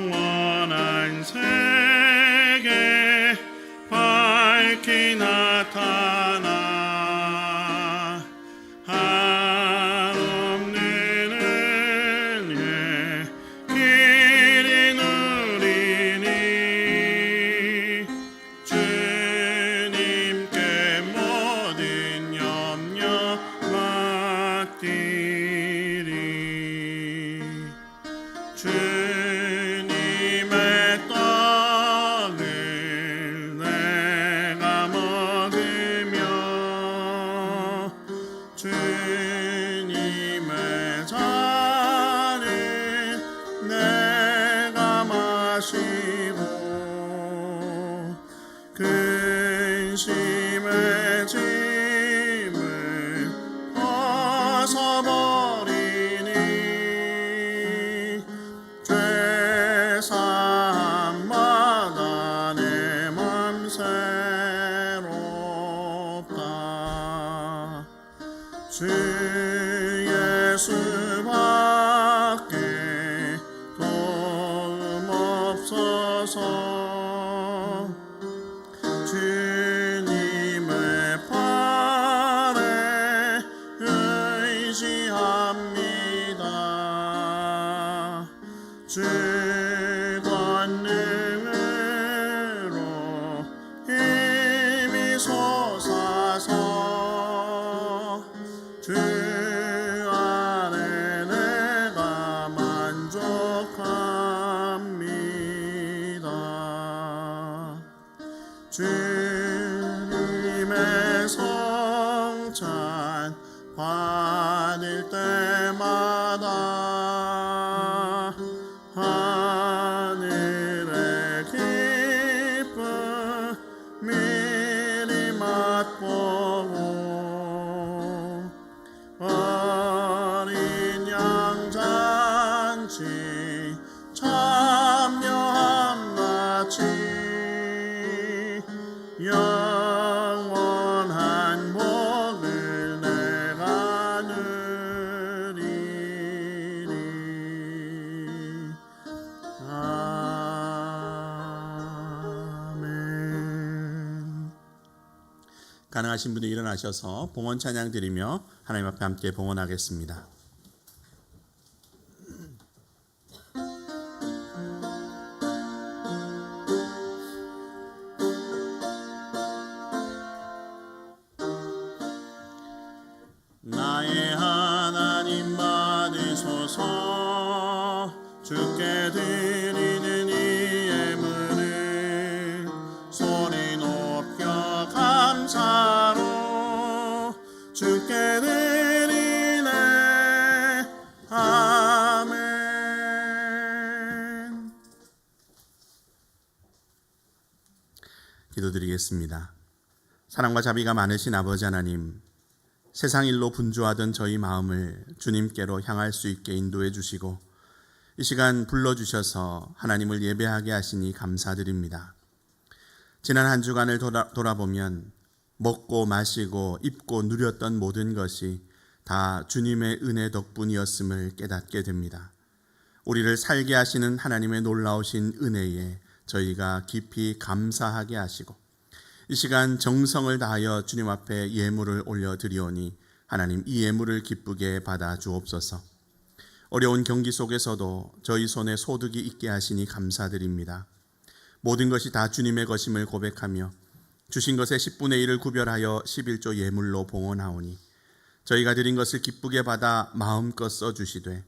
영원한 세계 밝히 나타나 주님의 떡을 내가 먹으며 주님의 잔을 내가 마시고 근심의 짐을 벗어버리니 죄사함마다 내 맘 새롭다. 주 예수밖에 도움 없어서 주님의 팔에 의지합니다. 주 권능으로 힘이 솟아서 주 안에 내가 만족합니다. 주님의 성찬 받을 때마다 하늘의 기쁨 미리 맛보고 어린 양 잔치 참여함 같이 영원한 복을 내가 누리리. 아멘. 가능하신 분이 일어나셔서 봉헌 찬양 드리며 하나님 앞에 함께 봉헌하겠습니다. 나의 하나님 받으소서. 주께 드리는 이 예물을 소리 높여 감사로 주께 드리네. 아멘. 기도드리겠습니다. 사랑과 자비가 많으신 아버지 하나님, 세상 일로 분주하던 저희 마음을 주님께로 향할 수 있게 인도해 주시고 이 시간 불러주셔서 하나님을 예배하게 하시니 감사드립니다. 지난 한 주간을 돌아보면 먹고 마시고 입고 누렸던 모든 것이 다 주님의 은혜 덕분이었음을 깨닫게 됩니다. 우리를 살게 하시는 하나님의 놀라우신 은혜에 저희가 깊이 감사하게 하시고 이 시간 정성을 다하여 주님 앞에 예물을 올려드리오니 하나님 이 예물을 기쁘게 받아 주옵소서. 어려운 경기 속에서도 저희 손에 소득이 있게 하시니 감사드립니다. 모든 것이 다 주님의 것임을 고백하며 주신 것의 10분의 1을 구별하여 11조 예물로 봉헌하오니 저희가 드린 것을 기쁘게 받아 마음껏 써주시되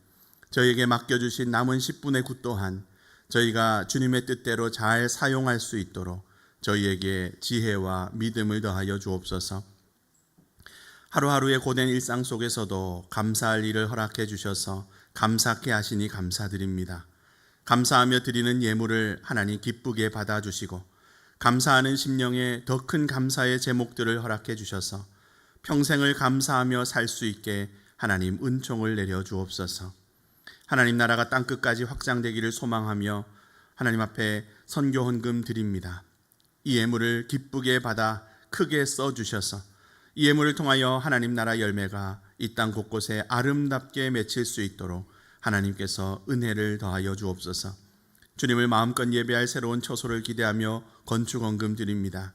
저희에게 맡겨주신 남은 10분의 9 또한 저희가 주님의 뜻대로 잘 사용할 수 있도록 저희에게 지혜와 믿음을 더하여 주옵소서. 하루하루의 고된 일상 속에서도 감사할 일을 허락해 주셔서 감사케 하시니 감사드립니다. 감사하며 드리는 예물을 하나님 기쁘게 받아주시고 감사하는 심령에 더 큰 감사의 제목들을 허락해 주셔서 평생을 감사하며 살 수 있게 하나님 은총을 내려 주옵소서. 하나님 나라가 땅끝까지 확장되기를 소망하며 하나님 앞에 선교 헌금 드립니다. 이 예물을 기쁘게 받아 크게 써주셔서 이 예물을 통하여 하나님 나라 열매가 이 땅 곳곳에 아름답게 맺힐 수 있도록 하나님께서 은혜를 더하여 주옵소서. 주님을 마음껏 예배할 새로운 처소를 기대하며 건축 헌금 드립니다.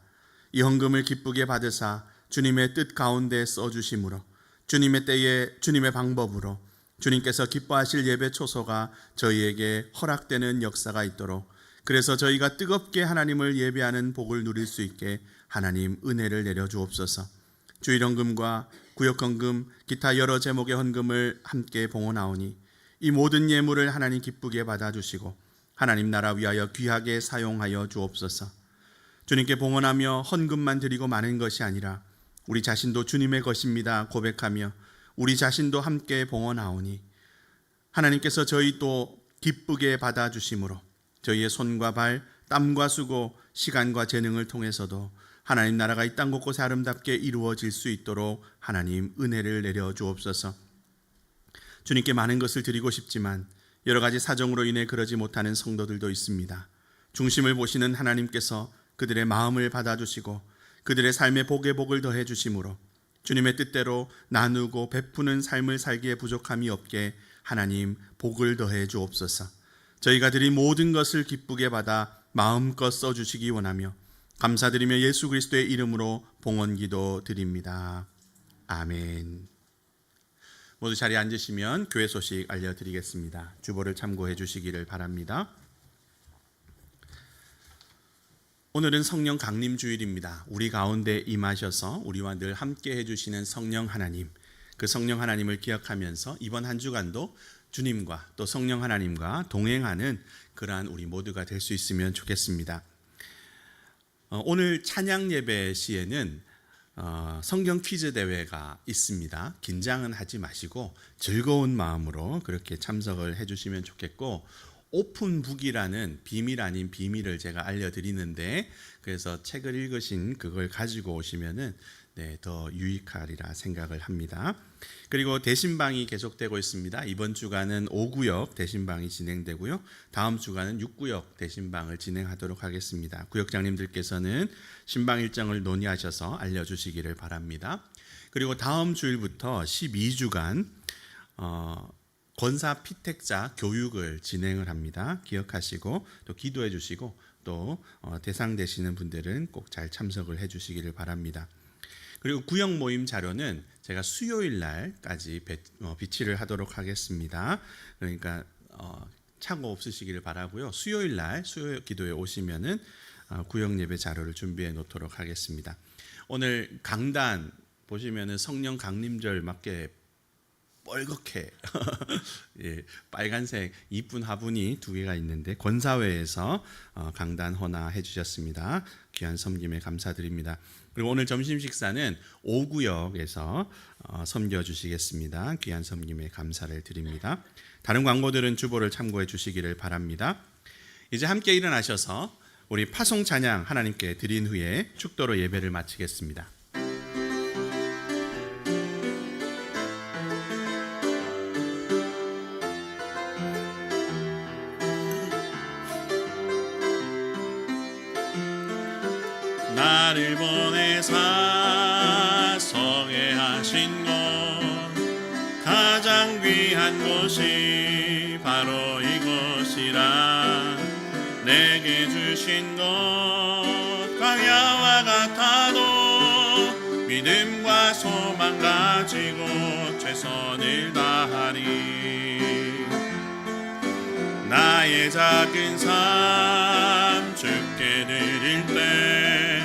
이 헌금을 기쁘게 받으사 주님의 뜻 가운데 써주심으로 주님의 때에 주님의 방법으로 주님께서 기뻐하실 예배 초소가 저희에게 허락되는 역사가 있도록, 그래서 저희가 뜨겁게 하나님을 예배하는 복을 누릴 수 있게 하나님 은혜를 내려 주옵소서. 주일 헌금과 구역 헌금, 기타 여러 제목의 헌금을 함께 봉헌하오니 이 모든 예물을 하나님 기쁘게 받아주시고 하나님 나라 위하여 귀하게 사용하여 주옵소서. 주님께 봉헌하며 헌금만 드리고 마는 것이 아니라 우리 자신도 주님의 것입니다 고백하며 우리 자신도 함께 봉헌하오니 하나님께서 저희 또 기쁘게 받아주심으로 저희의 손과 발, 땀과 수고, 시간과 재능을 통해서도 하나님 나라가 이 땅 곳곳에 아름답게 이루어질 수 있도록 하나님 은혜를 내려 주옵소서. 주님께 많은 것을 드리고 싶지만 여러 가지 사정으로 인해 그러지 못하는 성도들도 있습니다. 중심을 보시는 하나님께서 그들의 마음을 받아주시고 그들의 삶에 복에 복을 더해 주심으로 주님의 뜻대로 나누고 베푸는 삶을 살기에 부족함이 없게 하나님 복을 더해 주옵소서. 저희가 드린 모든 것을 기쁘게 받아 마음껏 써주시기 원하며 감사드리며 예수 그리스도의 이름으로 봉헌기도 드립니다. 아멘. 모두 자리에 앉으시면 교회 소식 알려드리겠습니다. 주보를 참고해 주시기를 바랍니다. 오늘은 성령 강림 주일입니다. 우리 가운데 임하셔서 우리와 늘 함께 해주시는 성령 하나님, 그 성령 하나님을 기억하면서 이번 한 주간도 주님과 또 성령 하나님과 동행하는 그러한 우리 모두가 될 수 있으면 좋겠습니다. 오늘 찬양 예배 시에는 성경 퀴즈 대회가 있습니다. 긴장은 하지 마시고 즐거운 마음으로 그렇게 참석을 해주시면 좋겠고, 오픈북이라는 비밀 아닌 비밀을 제가 알려드리는데, 그래서 책을 읽으신 그걸 가지고 오시면은 더 유익하리라 생각을 합니다. 그리고 대신방이 계속되고 있습니다. 이번 주간은 5구역 대신방이 진행되고요. 다음 주간은 6구역 대신방을 진행하도록 하겠습니다. 구역장님들께서는 신방 일정을 논의하셔서 알려주시기를 바랍니다. 그리고 다음 주일부터 12주간 권사 피택자 교육을 진행을 합니다. 기억하시고 또 기도해 주시고 또 대상 되시는 분들은 꼭 잘 참석을 해 주시기를 바랍니다. 그리고 구역 모임 자료는 제가 수요일 날까지 비치를 하도록 하겠습니다. 그러니까 착오 없으시기를 바라고요. 수요일 날 수요 기도에 오시면은 구역 예배 자료를 준비해 놓도록 하겠습니다. 오늘 강단 보시면은 성령 강림절 맞게 뻘겋게 예, 빨간색 이쁜 화분이 2개가 있는데 권사회에서 강단 헌화해 주셨습니다. 귀한 섬김에 감사드립니다. 그리고 오늘 점심 식사는 5구역에서 섬겨 주시겠습니다. 귀한 섬김에 감사를 드립니다. 다른 광고들은 주보를 참고해 주시기를 바랍니다. 이제 함께 일어나셔서 우리 파송 찬양 하나님께 드린 후에 축도로 예배를 마치겠습니다. 나를 보내사 성회하신 곳, 가장 귀한 곳이 바로 이곳이라. 내게 주신 것 광야와 같아도 믿음과 소망 가지고 최선을 다하리. 나의 작은 삶 주께 드릴 때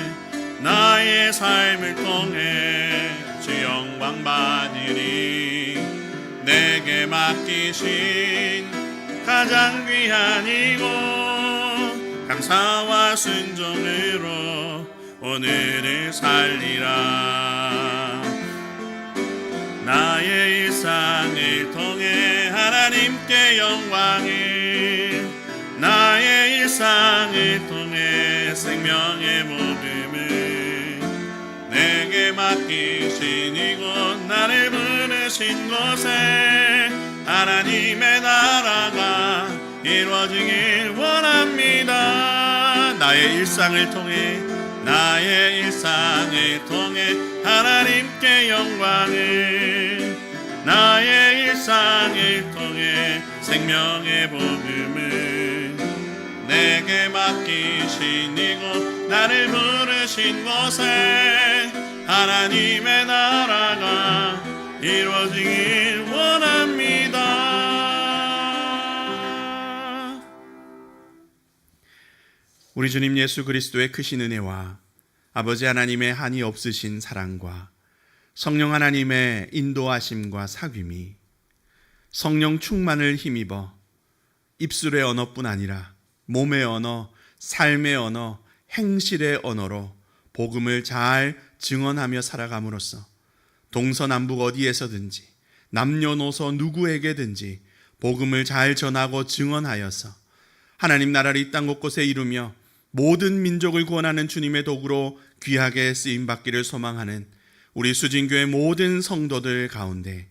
나의 삶을 통해 주 영광 받으리. 내게 맡기신 가장 귀한 이곳, 감사와 순종으로 오늘을 살리라. 나의 일상을 통해 하나님께 영광을, 나의 일상을 통해 생명의 복음을, 내게 맡기신 이곳 나를 부르신 곳에 하나님의 나라가 이루어지길 원합니다. 나의 일상을 통해, 나의 일상을 통해 하나님께 영광을, 나의 일상을 통해 생명의 복음을, 내게 맡기신 이곳 나를 부르신 곳에 하나님의 나라가 이루어지길 원합니다. 우리 주님 예수 그리스도의 크신 은혜와 아버지 하나님의 한이 없으신 사랑과 성령 하나님의 인도하심과 사귐이 성령 충만을 힘입어 입술의 언어뿐 아니라 몸의 언어, 삶의 언어, 행실의 언어로 복음을 잘 증언하며 살아감으로써 동서남북 어디에서든지 남녀노소 누구에게든지 복음을 잘 전하고 증언하여서 하나님 나라를 이 땅 곳곳에 이루며 모든 민족을 구원하는 주님의 도구로 귀하게 쓰임받기를 소망하는 우리 수진교회 모든 성도들 가운데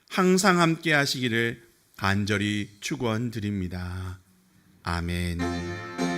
항상 함께 하시기를 간절히 축원드립니다. 아멘.